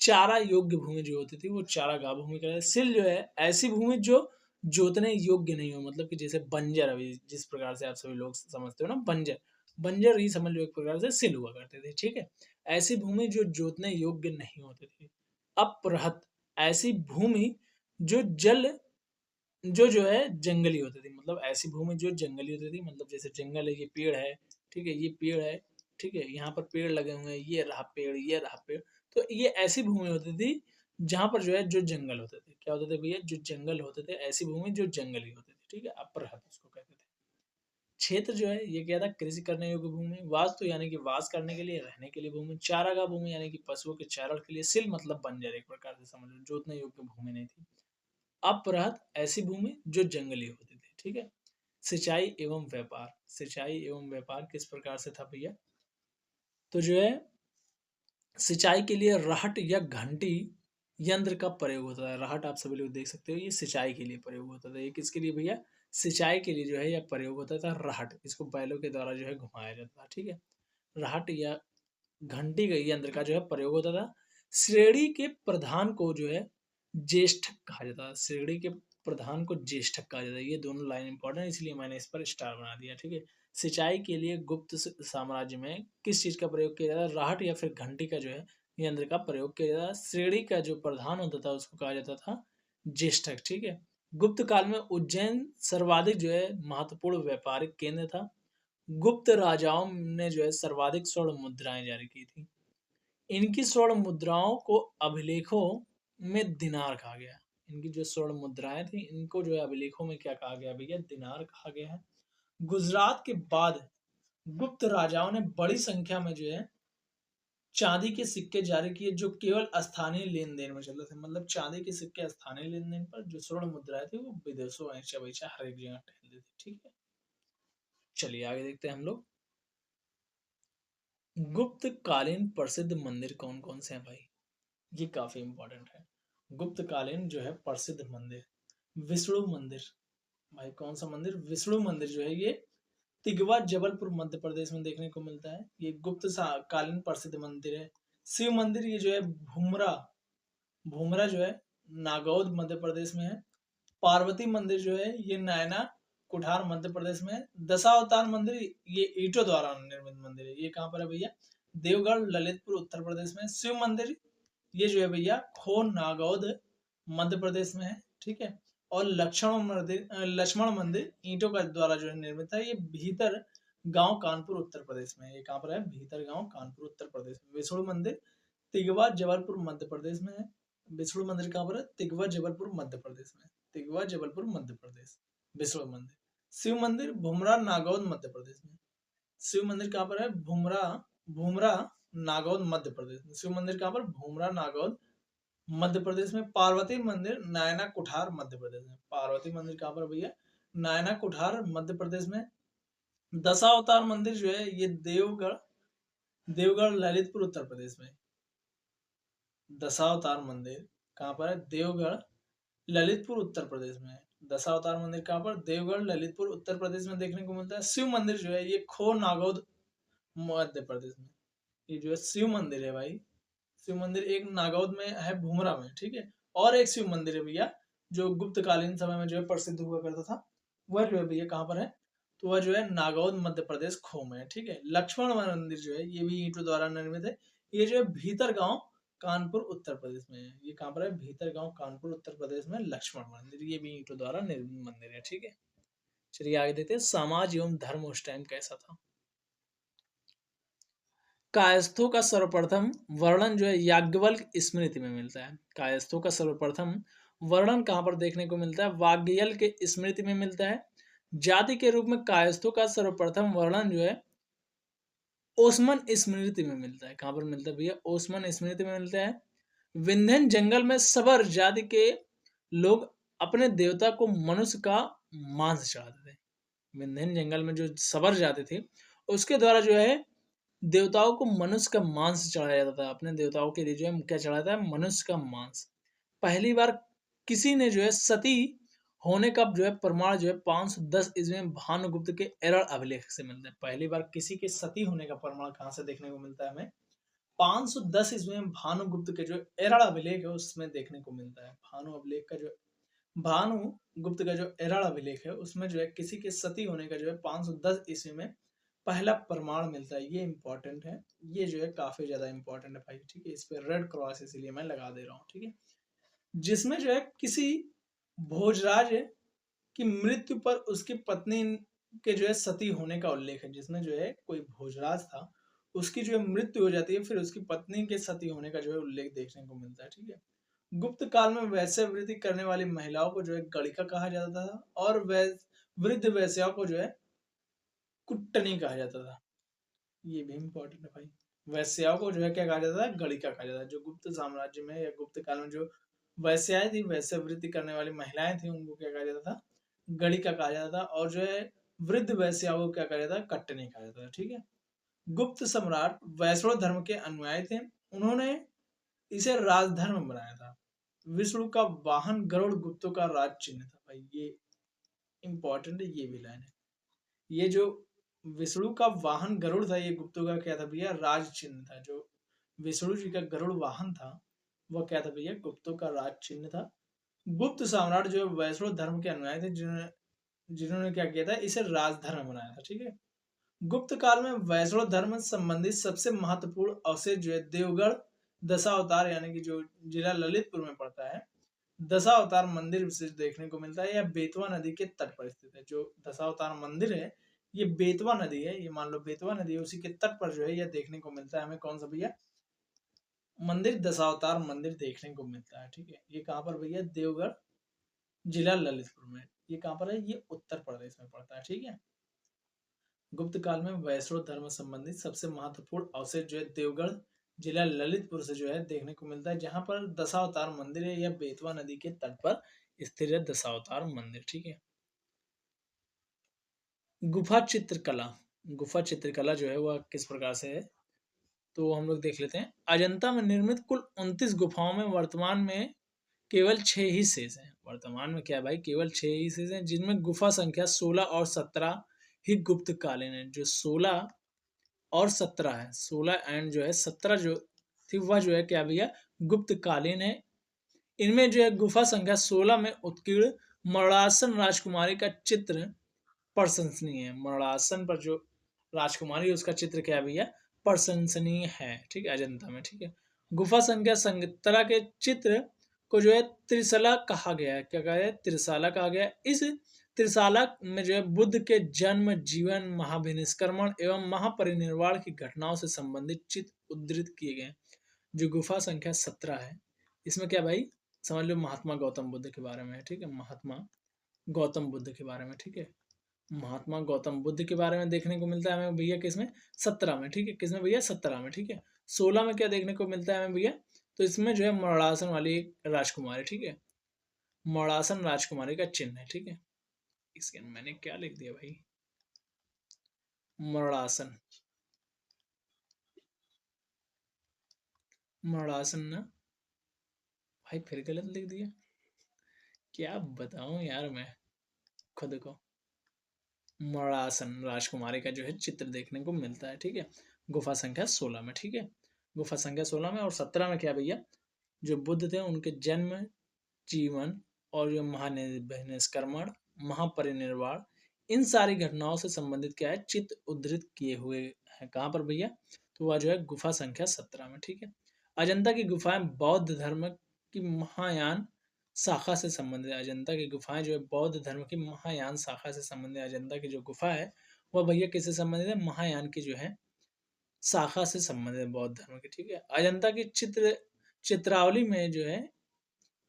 चारा योग्य भूमि जो होती थी वो चारागाह भूमि कहलाती है। सिल जो है ऐसी भूमि जो जोतने योग्य नहीं हो, मतलब कि जैसे बंजर, अभी जिस प्रकार से आप सभी लोग समझते हो ना, बंजर, बंजर ही समझ लो एक प्रकार से सिल हुआ करते थे। ठीक है? ऐसी भूमि जो जोतने योग्य नहीं होती थी। अपरहत ऐसी भूमि जो जल जो है जंगली होती थी। मतलब ऐसी भूमि जो जंगली होती थी, मतलब जैसे जंगल है, ये पेड़ है। ठीक है? ये पेड़ है। ठीक है? यहाँ पर पेड़ लगे हुए हैं, ये रहा पेड़, ये रहा पेड़। तो ये ऐसी भूमि होती थी जहाँ पर जो है जो जंगल होते थे, क्या होते थे भैया, जो जंगल होते थे, ऐसी भूमि जो जंगली होती थी, ठीक है, अपरहत उसको कहते थे। क्षेत्र जो है ये क्या था, कृषि करने योग्य भूमि, वास्तु यानी कि वास करने के लिए, रहने के लिए भूमि, चारागाह भूमि यानी कि पशुओं के चारण के लिए, सिल मतलब बंजर एक प्रकार से समझ लो, जोतने योग्य भूमि नहीं थी। अपरहत ऐसी भूमि जो जंगली होती थी, ठीक है। सिंचाई एवं व्यापार, सिंचाई एवं व्यापार किस प्रकार से था भैया, तो जो है सिंचाई के लिए राहट या घंटी यंत्र का प्रयोग होता है। राहट आप सभी लोग देख सकते हो, ये सिंचाई के लिए प्रयोग होता था। ये किसके लिए भैया, सिंचाई के लिए जो है यह प्रयोग होता था राहट, इसको बैलों के द्वारा जो है घुमाया जाता था, ठीक है। राहट या घंटी का यंत्र का जो है प्रयोग होता था। श्रेणी के प्रधान को जो है ज्येष्ठक कहा जाता है, श्रेणी के प्रधान को ज्येष्ठक कहा जाता है। ये दोनों लाइन इंपॉर्टेंट है, इसलिए मैंने इस पर स्टार बना दिया, ठीक है। सिंचाई के लिए गुप्त साम्राज्य में किस चीज का प्रयोग किया जाता है, राहट या फिर घंटी का जो है यंत्र का प्रयोग किया जाता है। श्रेणी का जो प्रधान होता था उसको कहा जाता था ज्येष्ठक, ठीक है। गुप्त काल में उज्जैन सर्वाधिक जो है महत्वपूर्ण व्यापारिक केंद्र था। गुप्त राजाओं ने जो है सर्वाधिक स्वर्ण मुद्राएं जारी की थी। इनकी स्वर्ण मुद्राओं को अभिलेखों में दिनार कहा गया। इनकी जो स्वर्ण मुद्राएं थी इनको जो है अभिलेखों में क्या कहा गया भैया, दिनार कहा गया है। गुजरात के बाद गुप्त राजाओं ने बड़ी संख्या में जो है चांदी के सिक्के जारी किए, जो केवल स्थानीय लेन देन में चलते थे। मतलब चांदी के सिक्के स्थानीय लेन देन पर, जो स्वर्ण मुद्राएं थी वो विदेशों ऐसा वैसा हर एक जगह टहलती थी, ठीक है। चलिए आगे देखते हैं हम लोग। गुप्त कालीन प्रसिद्ध मंदिर कौन कौन से हैं भाई, ये काफी इंपॉर्टेंट है। गुप्त कालीन जो है प्रसिद्ध मंदिर, विष्णु मंदिर, भाई कौन सा मंदिर, विष्णु मंदिर जो है ये तिगवा जबलपुर मध्य प्रदेश में देखने को मिलता है। ये गुप्त कालीन प्रसिद्ध मंदिर है। शिव मंदिर ये जो है भूमरा, भूमरा जो है नागौद मध्य प्रदेश में है। पार्वती मंदिर जो है ये नैना कुठार मध्य प्रदेश में है। दशावतार मंदिर ये ईंटों द्वारा निर्मित मंदिर है, ये कहाँ पर है भैया, देवगढ़ ललितपुर उत्तर प्रदेश में। शिव मंदिर ये जो है भैया खो नागौद मध्य प्रदेश में है, ठीक है। और लक्ष्मण मंदिर ईंटों का द्वारा जो है निर्मित है, ये भीतर गांव कानपुर उत्तर प्रदेश में है। ये कहाँ पर है, भीतर गांव कानपुर उत्तर प्रदेश में। विष्णु मंदिर तिगवा जबलपुर मध्य प्रदेश में है। विष्णु मंदिर कहाँ पर है, तिगवा जबलपुर मध्य प्रदेश में, तिगवा जबलपुर मध्य प्रदेश विष्णु मंदिर। शिव मंदिर भुमरा नागौद मध्य प्रदेश में। शिव मंदिर कहाँ पर है, भुमरा, भूमरा नागौद मध्य प्रदेश में। शिव मंदिर कहाँ पर, भूमरा नागौद मध्य प्रदेश में। पार्वती मंदिर नायना कुठार मध्य प्रदेश में। पार्वती मंदिर कहाँ पर भैया, नायना कुठार मध्य प्रदेश में। दशावतार मंदिर जो है ये देवगढ़, देवगढ़ ललितपुर उत्तर प्रदेश में। दशावतार मंदिर कहाँ पर है, देवगढ़ ललितपुर उत्तर प्रदेश में है। दशावतार मंदिर कहाँ पर, देवगढ़ ललितपुर उत्तर प्रदेश में देखने को मिलता है। शिव मंदिर जो है ये खो नागौद मध्य प्रदेश में। ये जो है शिव मंदिर है भाई, शिव मंदिर एक नागौद में है, भूमरा में, ठीक है। और एक शिव मंदिर है भैया जो गुप्त कालीन समय में जो है प्रसिद्ध हुआ करता था, वह जो है भैया कहाँ पर है, तो वह जो है नागौद मध्य प्रदेश खो में है, ठीक है। लक्ष्मण मंदिर जो है ये भी ईंटों द्वारा निर्मित है। ये जो है भीतर गांव कानपुर उत्तर प्रदेश में है। ये कहाँ पर है, भीतर गांव कानपुर उत्तर प्रदेश में लक्ष्मण मंदिर, ये भी ईंटों द्वारा निर्मित मंदिर है, ठीक है। चलिए आगे देखते हैं, समाज एवं धर्म उस टाइम कैसा था। कायस्थों का सर्वप्रथम वर्णन जो है याज्ञवल्क स्मृति में मिलता है। कायस्थों का सर्वप्रथम वर्णन कहाँ पर देखने को मिलता है, वाग्यल के स्मृति में मिलता है। जाति के रूप में कायस्थों का सर्वप्रथम वर्णन जो है ओस्मन स्मृति में मिलता है। कहाँ पर मिलता है भैया, ओस्मन स्मृति में मिलता है। विंध्यन जंगल में सबर जाति के लोग अपने देवता को मनुष्य का मांस चढ़ाते थे। विंध्यन जंगल में जो सबर जाति थी उसके द्वारा जो है देवताओं को मनुष्य का मांस चढ़ाया जाता था। अपने देवताओं के लिए जो है क्या चढ़ाता है, मनुष्य का मांस। पहली बार किसी ने जो है सती होने का जो है प्रमाण जो है 510 ईस्वी में भानुगुप्त के एरल अभिलेख से मिलता है। पहली बार किसी के सती होने का प्रमाण कहाँ से देखने को मिलता है हमें, 510 ईस्वी में भानुगुप्त के जो एरल अभिलेख है उसमें देखने को मिलता है। भानु अभिलेख का जो भानु गुप्त का जो एरल अभिलेख है उसमें जो है किसी के सती होने का जो है 510 ईस्वी में पहला प्रमाण मिलता है। ये इंपॉर्टेंट है, ये जो है काफी ज्यादा इंपॉर्टेंट है भाई, ठीक है। इस पे रेड क्रॉस इसीलिए मैं लगा दे रहा हूँ, ठीक है। जिसमें जो है किसी भोजराज की मृत्यु पर उसकी पत्नी के जो है सती होने का उल्लेख है। जिसमें जो है कोई भोजराज था उसकी जो है मृत्यु हो जाती है, फिर उसकी पत्नी के सती होने का जो है उल्लेख देखने को मिलता है। ठीक है। गुप्त काल में वैश्यवृत्ति करने वाली महिलाओं को जो है गणिका कहा जाता था, और वृद्ध वैश्याओं को जो है कुट्टनी कहा जाता था। ये भी इम्पोर्टेंट है भाई। वैश्याओं को जो है क्या कहा जाता था, गणिका कहा जाता था। जो गुप्त साम्राज्य में या गुप्त काल में जो वैश्याएं थी, वैश्यवृत्ति करने वाली महिलाएं थी, उनको क्या कहा जाता था, गणिका कहा जाता था। और जो है वृद्ध वैश्याओं को क्या कहा जाता था, कट्टनी कहा जाता था। ठीक है। गुप्त सम्राट वैष्णव धर्म के अनुयायी थे। उन्होंने इसे राजधर्म बनाया था। विष्णु का वाहन गरुड़ गुप्तों का राज चिन्ह था। भाई ये इंपॉर्टेंट है, ये भी लाइन है। ये जो विष्णु का वाहन गरुड़ था, ये गुप्तों का क्या था भैया, राज चिन्ह था। जो विष्णु जी का गरुड़ वाहन था, वह क्या था भैया, गुप्तों का राज चिन्ह था। गुप्त सम्राट जो वैष्णव धर्म के अनुयायी थे, जिन्होंने जिन्होंने क्या किया था, इसे राजधर्म बनाया था। ठीक है। गुप्त काल में वैष्णव धर्म से संबंधित सबसे महत्वपूर्ण अवशेष जो है देवगढ़ दशावतार, यानी कि जो जिला ललितपुर में पड़ता है, दशावतार मंदिर विशेष देखने को मिलता है। यह बेतवा नदी के तट पर स्थित है। जो दशावतार मंदिर है, ये बेतवा नदी है, ये मान लो बेतवा नदी है, उसी के तट पर जो है यह देखने को मिलता है हमें। कौन सा भैया, मंदिर, दशावतार मंदिर देखने को मिलता है। ठीक है। ये कहाँ पर भैया, देवगढ़ जिला ललितपुर में। ये कहाँ पर है, ये उत्तर प्रदेश में पड़ता है। ठीक है। गुप्त काल में वैष्णव धर्म संबंधित सबसे महत्वपूर्ण अवशेष जो है देवगढ़ जिला ललितपुर से जो है देखने को मिलता है, जहां पर दशावतार मंदिर है। यह बेतवा नदी के तट पर स्थित है, दशावतार मंदिर। ठीक है। गुफा चित्रकला, गुफा चित्रकला जो है वह किस प्रकार से है, तो हम लोग देख लेते हैं। अजंता में निर्मित कुल 29 गुफाओं में वर्तमान में केवल 6 ही शेष हैं। वर्तमान में क्या है भाई, केवल 6 ही शेष हैं, जिनमें गुफा संख्या 16 और 17 ही गुप्त कालीन है। जो 16 और 17 है, 16 एंड जो है 17 जो थी, वह जो है क्या भैया, गुप्त कालीन है। इनमें जो है गुफा संख्या 16 में उत्कीर्ण मरणासन राजकुमारी का चित्र प्रशंसनीय है। मरणासन पर जो राजकुमारी है, उसका चित्र क्या है भैया, प्रशंसनीय है। ठीक है, अजंता में। ठीक है। गुफा संख्या 17 के चित्र को जो है त्रिशला कहा गया है। क्या कहा है, त्रिशाला कहा गया है। इस त्रिशाला में जो है बुद्ध के जन्म, जीवन, महाभिनिष्क्रमण एवं महापरिनिर्वाण की घटनाओं से संबंधित चित्र उद्धृत किए गए हैं। जो गुफा संख्या 17 है, इसमें क्या भाई, समझ लो महात्मा गौतम बुद्ध के बारे में है। ठीक है। महात्मा गौतम बुद्ध के बारे में। ठीक है। महात्मा गौतम बुद्ध के बारे में देखने को मिलता है हमें भैया, किसमें, 17 में। ठीक है। किसमें भैया, 17 में। ठीक है। 16 में क्या देखने को मिलता है हमें भैया, तो इसमें जो है मरणासन वाली एक राजकुमारी। ठीक है। मरणासन राजकुमारी का चिन्ह है। ठीक है। इसके मैंने क्या लिख दिया भाई, मरणासन, मरणासन ना भाई, फिर गलत लिख दिया। क्या बताऊं यार मैं खुद को। मरणासन राजकुमारी का जो है चित्र देखने को मिलता है। ठीक है। गुफा संख्या 16 में। ठीक है। गुफा संख्या 16 में, और 17 में क्या भैया, जो बुद्ध थे उनके जन्म, जीवन और जो महानिष्क्रमण, महापरिनिर्वाण, इन सारी घटनाओं से संबंधित क्या है, चित्र उद्धृत किए हुए हैं। कहाँ पर भैया, तो वह जो है गुफा संख्या 17 में। ठीक है। अजंता की गुफाएं बौद्ध धर्म की महायान शाखा से संबंधित है। अजंता की गुफाएं जो है बौद्ध धर्म की महायान शाखा से संबंधित है। अजंता की जो गुफा है, वह भैया किससे संबंधित है, महायान की जो है शाखा से संबंधित है, बौद्ध धर्म की। ठीक है। अजंता की चित्रावली में जो है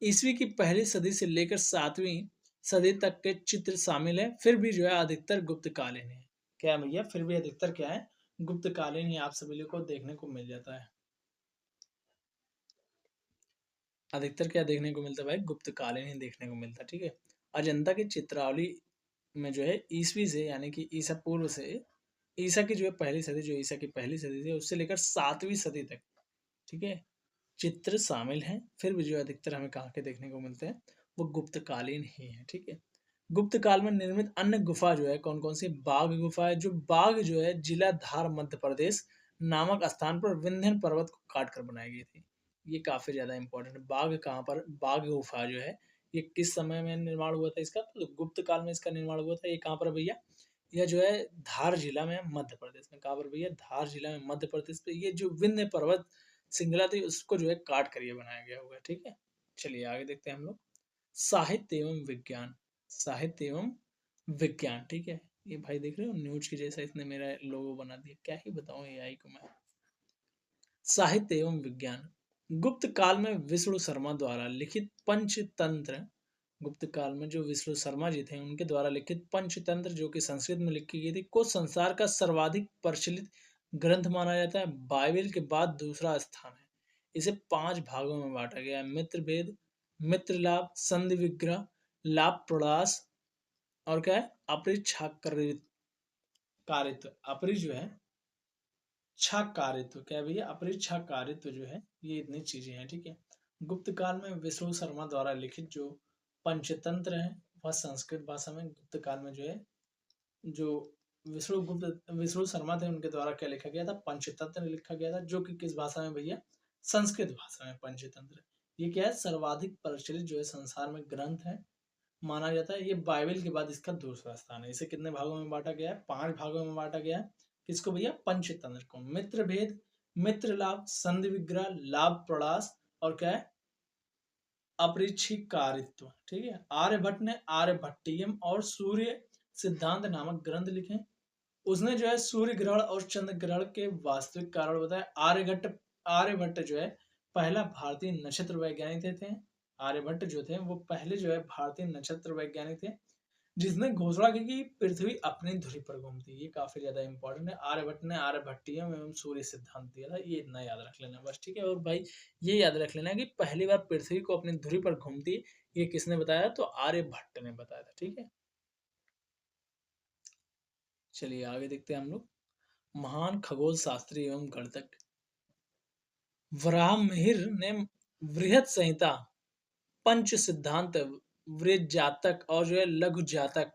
ईस्वी की पहली सदी से लेकर 7वीं सदी तक के चित्र शामिल है। फिर भी जो है अधिकतर गुप्तकालीन है। क्या है भैया, फिर भी अधिकतर क्या है, गुप्तकालीन ही आप सभी लोग को देखने को मिल जाता है। अधिकतर क्या देखने को मिलता है भाई, गुप्तकालीन ही देखने को मिलता है। ठीक है। अजंता की चित्रावली में जो है ईस्वी से, यानी कि ईसा पूर्व से, ईसा की जो है पहली सदी, जो ईसा की पहली सदी थी, उससे लेकर 7वीं सदी तक, ठीक है, चित्र शामिल हैं। फिर भी जो अधिकतर हमें कहाँ के देखने को मिलते हैं, वो गुप्तकालीन ही है। ठीक है। गुप्त काल में निर्मित अन्य गुफा जो है कौन कौन सी, बाघ गुफा है। जो बाघ जो है जिला धार मध्य प्रदेश नामक स्थान पर विंध्य पर्वत को काट कर बनाई गई थी। ये काफी ज्यादा इंपॉर्टेंट है। बाघ कहाँ पर, बाघ गुफा जो है, ये किस समय में निर्माण हुआ था इसका, तो गुप्त काल में इसका निर्माण हुआ था। ये कहाँ पर भैया, यह जो है धार जिला में, मध्य प्रदेश में। कहाँ पर भैया, धार जिला में, मध्य प्रदेश पे। ये जो विंध्य पर्वत श्रृंखला थी, उसको जो है काट कर ये बनाया गया हुआ है। ठीक है। चलिए आगे देखते हैं हम लोग। साहित्य एवं विज्ञान, साहित्य एवं विज्ञान। ठीक है। ये भाई देख रहे हो न्यूज की जैसा इसने मेरा लोगो बना दिया, क्या ही बताऊं एआई को मैं। साहित्य एवं विज्ञान। गुप्त काल में विष्णु शर्मा द्वारा लिखित पंचतंत्र, गुप्त काल में जो विष्णु शर्मा जी थे उनके द्वारा लिखित पंचतंत्र जो कि संस्कृत में लिखी गई थी, को संसार का सर्वाधिक प्रचलित ग्रंथ माना जाता है। बाइबल के बाद दूसरा स्थान है। इसे 5 भागों में बांटा गया है: मित्र भेद, मित्र लाभ, संधि विग्रह, लाभ प्रलास, और क्या है, अपरिच्छाकारित्व। अपरि जो है छाकारित्व, क्या भैया, अपरिच्छाकारित्व जो है, ये इतनी चीजें हैं, ठीक है। गुप्त काल में विष्णु शर्मा द्वारा लिखित जो पंचतंत्र है वह संस्कृत भाषा में गुप्त काल में जो है, जो विष्णु शर्मा थे उनके द्वारा क्या लिखा गया था, पंचतंत्र लिखा गया था, जो कि किस भाषा में भैया, संस्कृत भाषा में पंचतंत्र। ये क्या है, सर्वाधिक प्रचलित जो है संसार में ग्रंथ है माना जाता है। ये बाइबल के बाद इसका दूसरा स्थान है। इसे कितने भागों में बांटा गया है, 5 भागों में बांटा गया है। किसको भैया, पंचतंत्र को। मित्र भेद, मित्र लाभ, संधि विग्रह, लाभ प्रलास, और क्या है, अपरिच्छिकारित्व, ठीक है। आर्यभट्ट ने आर्यभट्टियम और सूर्य सिद्धांत नामक ग्रंथ लिखे। उसने जो है सूर्य ग्रहण और चंद्र ग्रहण के वास्तविक कारण बताया। आर्यभट्ट जो है पहला भारतीय नक्षत्र वैज्ञानिक थे। आर्यभट्ट जो थे वो पहले जो है भारतीय नक्षत्र वैज्ञानिक थे जिसने घोषणा की कि पृथ्वी अपनी धुरी पर घूमती है। ये काफी ज्यादा इंपॉर्टेंट है। आर्यभट्ट ने आर्यभट्टियम एवं सूर्य सिद्धांत दिया था, ये इतना याद रख लेना बस, ठीक है। और भाई ये याद रख लेना कि पहली बार पृथ्वी को अपनी धुरी पर घूमती है, ये किसने बताया, तो आर्यभट्ट ने बताया था, ठीक है। चलिए आगे देखते हैं हम लोग। महान खगोल शास्त्री एवं गणितज्ञ वराहमिहिर ने वृहत संहिता, पंच सिद्धांत, वृहत जातक और जो है लघु जातक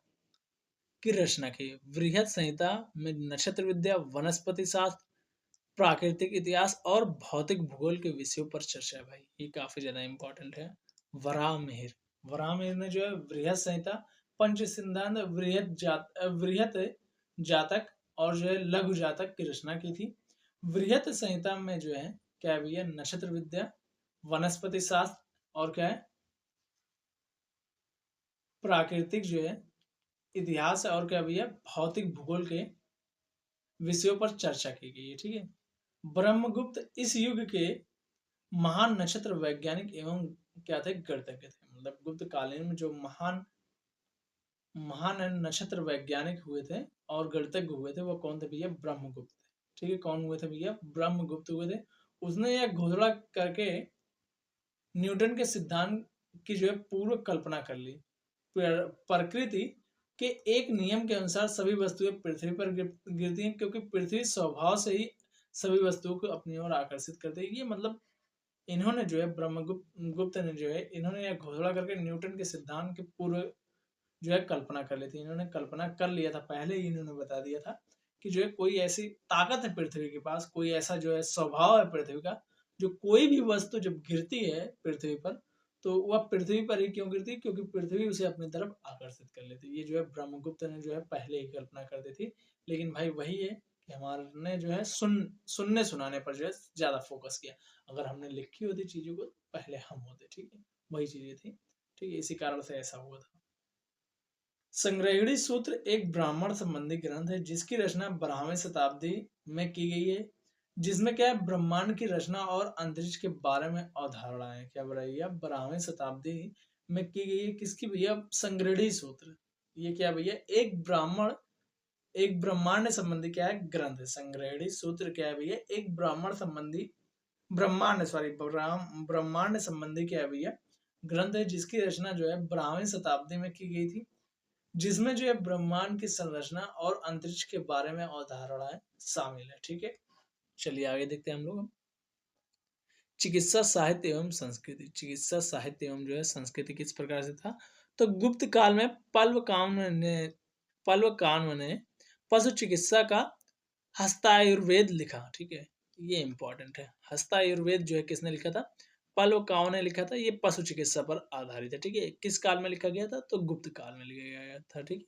की रचना की। वृहत संहिता में नक्षत्र विद्या, वनस्पति शास्त्र, प्राकृतिक इतिहास और भौतिक भूगोल के विषयों पर चर्चा है। भाई ये काफी ज्यादा इंपॉर्टेंट है। वराहमिहिर, वराहमिहिर ने जो है वृहत संहिता, पंच सिद्धांत, वृहत जातक और जो है लघु जातक की रचना की थी। वृहत संहिता में जो है क्या है भैया, नक्षत्र विद्या, वनस्पति शास्त्र और क्या है, प्राकृतिक जो है इतिहास और क्या भैया, भौतिक भूगोल के विषयों पर चर्चा की गई है, ठीक है। ब्रह्मगुप्त इस युग के महान नक्षत्र वैज्ञानिक एवं क्या थे, गणितज्ञ थे। मतलब गुप्त कालीन में जो महान महान नक्षत्र वैज्ञानिक हुए थे और गणितज्ञ हुए थे वो कौन थे भैया, ब्रह्मगुप्त थे, ठीक है। कौन हुए थे भैया, ब्रह्मगुप्त हुए थे। उसने यह घोषणा करके न्यूटन के सिद्धांत की जो है पूर्व कल्पना कर ली। प्रकृति के एक नियम के अनुसार सभी वस्तुएं पृथ्वी पर गिरती हैं, क्योंकि पृथ्वी स्वभाव से ही सभी वस्तुओं को अपनी ओर आकर्षित करती है। ये मतलब इन्होंने जो है गुप्त ने जो है इन्होंने यह घोषणा करके न्यूटन के सिद्धांत के पूर्व जो है कल्पना कर ली थी। इन्होंने कल्पना कर लिया था, पहले ही इन्होंने बता दिया था कि जो है कोई ऐसी ताकत है पृथ्वी के पास, कोई ऐसा जो है स्वभाव है पृथ्वी का, जो कोई भी वस्तु जब गिरती है पृथ्वी पर तो वह पृथ्वी पर ही क्यों गिरती है, क्योंकि पृथ्वी उसे अपनी तरफ आकर्षित कर लेती है। ये जो है ब्रह्मगुप्त ने जो है पहले ही कल्पना कर दी थी। लेकिन भाई वही है कि हमारे जो है सुनने सुनाने पर जो है ज्यादा फोकस किया। अगर हमने लिखी होती चीजों को पहले हम होते, ठीक है, वही चीजें थी, ठीक है, इसी कारण से ऐसा हुआ था। संग्रहिणी सूत्र एक ब्राह्मण संबंधी ग्रंथ है जिसकी रचना 12वीं शताब्दी में की गई है, जिसमें क्या है, ब्रह्मांड की रचना और अंतरिक्ष के बारे में अवधारणाएं क्या भैया 12वीं शताब्दी में की गई है। किसकी भैया, संग्रहिणी सूत्र। ये क्या भैया, एक ब्रह्मांड संबंधी क्या है, ग्रंथ है। संग्रहिणी सूत्र क्या है भैया, एक ब्रह्मांड संबंधी क्या है भैया, ग्रंथ है जिसकी रचना जो है 12वीं शताब्दी में की गई थी, जिसमें जो है ब्रह्मांड की संरचना और अंतरिक्ष के बारे में अवधारणाएं शामिल है, ठीक है। चलिए आगे देखते हैं हम लोग। चिकित्सा साहित्य एवं संस्कृति। चिकित्सा साहित्य एवं जो है संस्कृति किस प्रकार से था, तो गुप्त काल में पल्लव ने पशु चिकित्सा का हस्तायुर्वेद लिखा, ठीक है। ये इंपॉर्टेंट है। हस्तायुर्वेद जो है किसने लिखा था, पल्लव ने लिखा था। ये पशु चिकित्सा पर आधारित है, ठीक है। किस काल में लिखा गया था, तो गुप्त काल में लिखा गया था, ठीक है।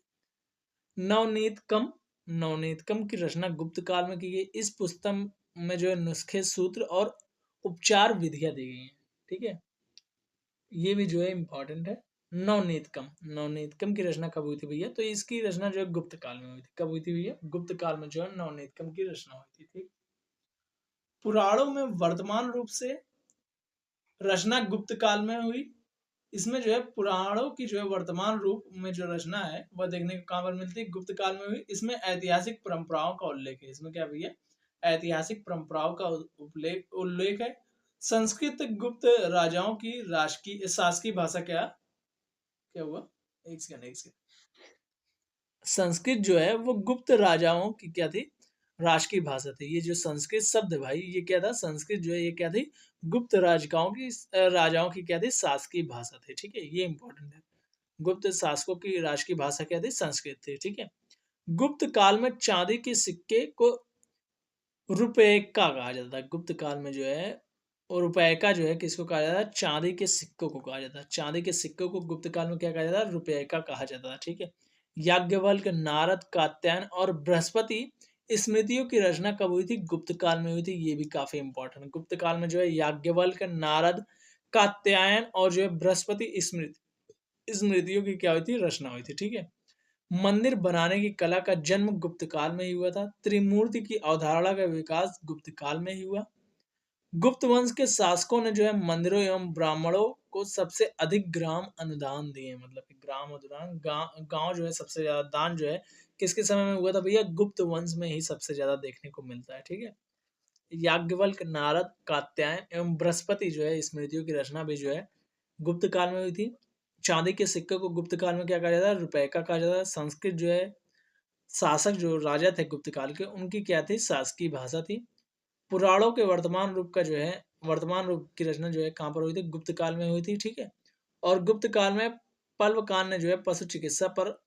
नवनीतकम की रचना गुप्त काल में की गई। इस पुस्तक में जो है नुस्खे, सूत्र और उपचार विधियां दी गई हैं, ठीक है। ये भी जो है इंपॉर्टेंट है। नवनीतकम। नवनीतकम की रचना कब हुई थी भैया? तो इसकी रचना जो है गुप्त काल में हुई थी। कब हुई थी भैया? गुप्त काल में जो है नवनीतकम की रचना हुई थी। ठीक। पुराणों में वर्तमान रूप से रचना गुप्त काल में हुई। इसमें जो है पुराणों की जो है वर्तमान रूप में जो रचना है वह देखने को कहाँ पर मिलती है? गुप्त काल में हुई। इसमें ऐतिहासिक परंपराओं का उल्लेख है। इसमें क्या भैया? ऐतिहासिक परंपराओं का उल्लेख उल्लेख है। संस्कृत गुप्त राजाओं की राजकीय शासकीय भाषा क्या क्या हुआ? एक सेकंड, एक सेकंड। संस्कृत जो है वो गुप्त राजाओं की क्या थी? राष्ट्रीय भाषा थी। ये जो संस्कृत शब्द है भाई, ये क्या था? संस्कृत जो है ये क्या थी? गुप्त राजाओं की क्या थी? शासकीय भाषा थी। ठीक है, ये इंपॉर्टेंट है। गुप्त शासकों की राष्ट्रीय भाषा क्या थी? संस्कृत थी। ठीक है। गुप्त काल में चांदी के सिक्के को रुपए का कहा जाता है। गुप्त काल में जो है और रुपए का जो है किसको कहा जाता है? चांदी के सिक्कों को कहा जाता है। चांदी के सिक्कों को गुप्त काल में क्या कहा जाता है? रुपए का कहा जाता है। ठीक है। याज्ञवल्क्य, नारद, कात्यायन और बृहस्पति स्मृतियों की रचना कब हुई थी? गुप्त काल में हुई थी। ये भी काफी इंपॉर्टेंट है। गुप्त काल में जो है याज्ञवल्क्य, नारद, कात्यायन और जो है बृहस्पति स्मृतियों की क्या हुई थी? रचना हुई थी। ठीक है। मंदिर बनाने की कला का जन्म गुप्त काल में ही हुआ था। त्रिमूर्ति की अवधारणा का विकास गुप्त काल में ही हुआ। गुप्त वंश के शासकों ने जो है मंदिरों एवं ब्राह्मणों को सबसे अधिक ग्राम अनुदान दिए। मतलब कि ग्राम अनुदान, गांव जो है सबसे ज्यादा दान जो है किसके समय में हुआ था भैया? गुप्त वंश में ही सबसे ज्यादा देखने को मिलता है। ठीक है। याज्ञवल्क्य, नारद, कात्यायन एवं बृहस्पति जो है स्मृतियों की रचना भी जो है गुप्त काल में हुई थी। चांदी के सिक्के को गुप्त काल में क्या कहा जाता है? रुपए का कहा जाता है। संस्कृत जो है शासक जो राजा थे गुप्त काल के, उनकी क्या थी? शासकीय भाषा थी। पुराणों के वर्तमान रूप का जो है वर्तमान रूप की रचना जो है कहाँ पर हुई थी? गुप्त काल में हुई थी। ठीक है। और गुप्त काल में पल्लवकान ने जो है पशु चिकित्सा पर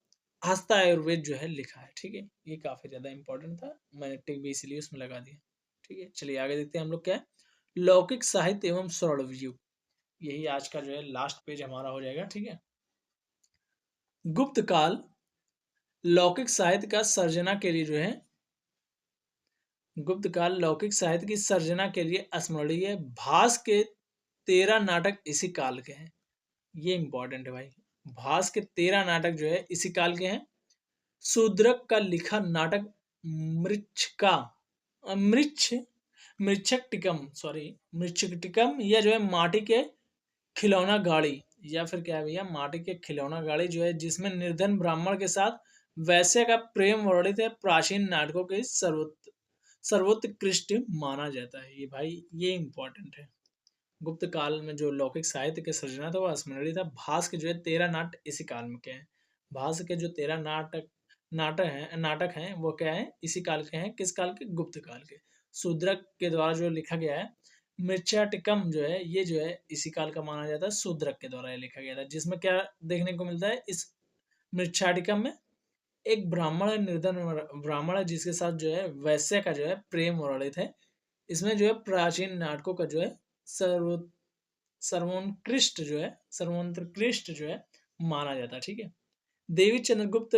हस्त आयुर्वेद जो है लिखा है। ठीक है। ये काफी ज्यादा इंपॉर्टेंट था, मैंने टिक भी इसलिए उसमें लगा दिया। ठीक है, चलिए आगे देखते हैं हम लोग क्या है। लौकिक साहित्य एवं स्वर्णयुग, यही आज का जो है लास्ट पेज हमारा हो जाएगा। ठीक है। गुप्त काल लौकिक साहित्य का सर्जना के लिए जो है गुप्त काल लौकिक साहित्य की सर्जना के लिए स्मरणीय है। भास के 13 नाटक इसी काल के हैं। ये इंपॉर्टेंट है भाई। भास के 13 नाटक जो है इसी काल के हैं। शूद्रक का लिखा नाटक मृच्छका मृच्छ मृच्छकटिकम सॉरी मृच्छकटिकम, या जो है माटी के खिलौना गाड़ी, या फिर क्या है भैया? माटी के खिलौना गाड़ी जो है जिसमें निर्धन ब्राह्मण के साथ वैश्य का प्रेम वर्णित है, प्राचीन नाटकों के सर्वोत्कृष्ट माना जाता है। ये भाई ये इंपॉर्टेंट है। गुप्त काल में जो लौकिक साहित्य के सृजना था वह स्मरणीय था। भास के जो है 13 नाटक इसी काल में के हैं। भास के जो 13 नाटक हैं वो क्या है? इसी काल के हैं। किस काल के? गुप्त काल के। शूद्रक के द्वारा जो लिखा गया है मृच्छाटिकम जो है, ये जो है इसी काल का माना जाता है। शूद्रक के द्वारा ये लिखा गया था, जिसमें क्या देखने को मिलता है इस मृच्छाटिकम में? एक ब्राह्मण है, निर्धन ब्राह्मण है, जिसके साथ जो है वैश्य का जो है प्रेम वर्णित है। इसमें जो है प्राचीन नाटकों का जो है सर्व सर्वोत्कृष्ट जो है माना जाता है। ठीक है। देवी चंद्रगुप्त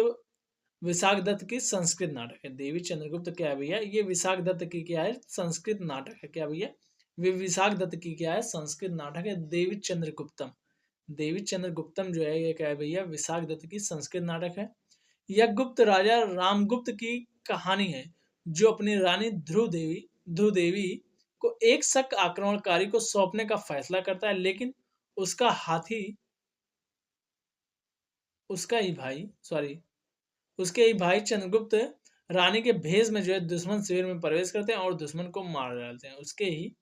विशाख दत्त की संस्कृत नाटक है। देवी चंद्रगुप्त क्या है भैया? ये विशाख दत्त की क्या है? संस्कृत नाटक है। क्या भैया? वे विशाख दत्त की क्या है? संस्कृत नाटक है। देवी चंद्रगुप्तम, देवी चंद्रगुप्तम जो है ये क्या है भैया? विशाख दत्त की संस्कृत नाटक है। यह गुप्त राजा रामगुप्त की कहानी है, जो अपनी रानी ध्रुव देवी को एक शक आक्रमणकारी को सौंपने का फैसला करता है, लेकिन उसका हाथी उसका ही भाई सॉरी उसके ही भाई चंद्रगुप्त रानी के भेष में जो है दुश्मन शिविर में प्रवेश करते हैं और दुश्मन को मार डालते हैं। उसके ही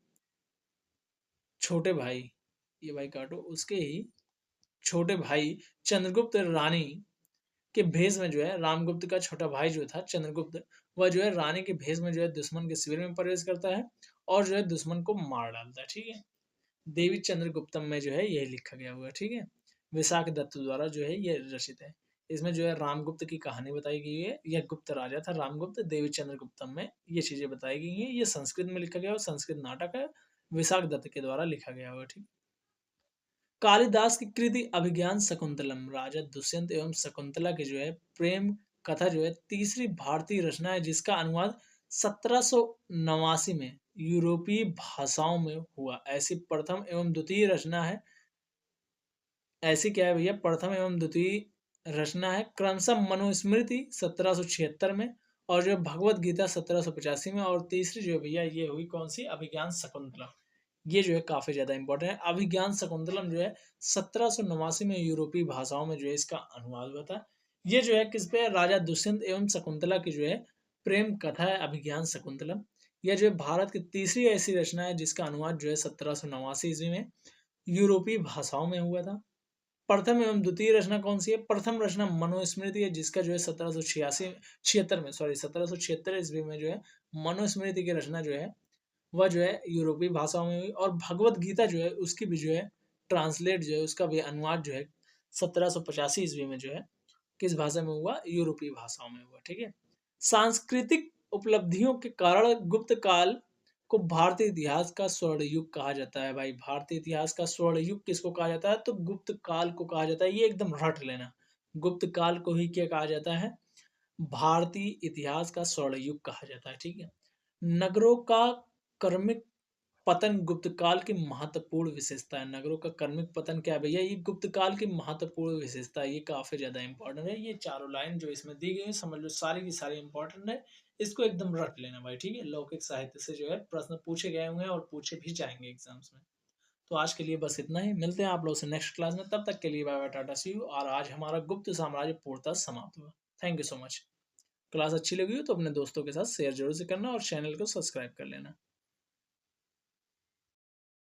छोटे भाई ये भाई काटो उसके ही छोटे भाई चंद्रगुप्त रानी के भेष में जो है रामगुप्त का छोटा भाई जो था चंद्रगुप्त, वह जो है रानी के भेष में जो है दुश्मन के शिविर में प्रवेश करता है और जो है दुश्मन को मार डालता है। ठीक है। देवी चंद्रगुप्तम में जो है यह लिखा गया हुआ है। ठीक है। विशाख दत्त द्वारा जो है ये रचित है। इसमें जो है रामगुप्त की कहानी बताई गई है। यह गुप्त राजा था रामगुप्त। देवी चंद्रगुप्तम में ये चीजें बताई गई हैं। ये संस्कृत में लिखा गया और संस्कृत नाटक है। विशाख दत्त के द्वारा लिखा गया हुआ। ठीक। कालिदास की कृति अभिज्ञान शकुंतलम, राजा दुष्यंत एवं शकुंतला की जो है प्रेम कथा जो है तीसरी भारतीय रचना है, जिसका अनुवाद 1789 में यूरोपीय भाषाओं में हुआ। ऐसी प्रथम एवं द्वितीय रचना है ऐसी क्या है भैया, प्रथम एवं द्वितीय रचना है क्रमशः मनुस्मृति 1776 में, और जो है भगवत गीता 1785 में, और तीसरी जो है भैया ये हुई कौन सी, अभिज्ञान शकुंतलम। ये जो है काफी ज्यादा इंपॉर्टेंट है। अभिज्ञान शकुंतलम जो है 1789 में यूरोपीय भाषाओं में जो है इसका अनुवाद हुआ था। ये जो है किस पे, राजा दुष्यंत एवं शकुंतला की जो है प्रेम कथा है अभिज्ञान शकुंतलम। यह जो है भारत की तीसरी ऐसी रचना है जिसका अनुवाद जो है 1789 ईस्वी में यूरोपीय भाषाओं में हुआ था। प्रथम एवं द्वितीय रचना कौन सी है, प्रथम रचना मनुस्मृति है जिसका जो है 1776 ईस्वी में जो है मनुस्मृति की रचना जो है वह जो है यूरोपीय भाषाओं में हुई। और भगवत गीता जो है उसकी भी जो है ट्रांसलेट जो है उसका भी अनुवाद जो है 1785 ईस्वी में जो है किस भाषा में हुआ, यूरोपीय भाषाओं में हुआ। ठीक है। सांस्कृतिक उपलब्धियों के कारण गुप्त काल को भारतीय इतिहास का स्वर्ण युग कहा जाता है। भाई भारतीय इतिहास का स्वर्ण युग किसको कहा जाता है, तो गुप्त काल को कहा जाता है। ये एकदम रट लेना, गुप्त काल को ही क्या कहा जाता है, भारतीय इतिहास का स्वर्ण युग कहा जाता है। ठीक है। नगरों का क्रमिक पतन गुप्त काल की महत्वपूर्ण विशेषता है। नगरों का क्रमिक पतन क्या है भैया, ये गुप्त काल की महत्वपूर्ण विशेषता है। ये काफी ज्यादा इंपॉर्टेंट है। ये चारों लाइन जो इसमें दी गई है समझ लो सारी की सारी इंपॉर्टेंट है। इसको एकदम रट लेना भाई। ठीक है। लौकिक साहित्य से जो है प्रश्न पूछे गए हुए हैं और पूछे भी जाएंगे एग्जाम्स में। तो आज के लिए बस इतना ही, मिलते हैं आप लोगों से नेक्स्ट क्लास में। तब तक के लिए bye bye, tata see you. और आज हमारा गुप्त साम्राज्य पूर्णतः समाप्त हुआ। Thank you so much. Class अच्छी लगी हो तो अपने दोस्तों के साथ शेयर जरूर से करना और चैनल को सब्सक्राइब कर लेना।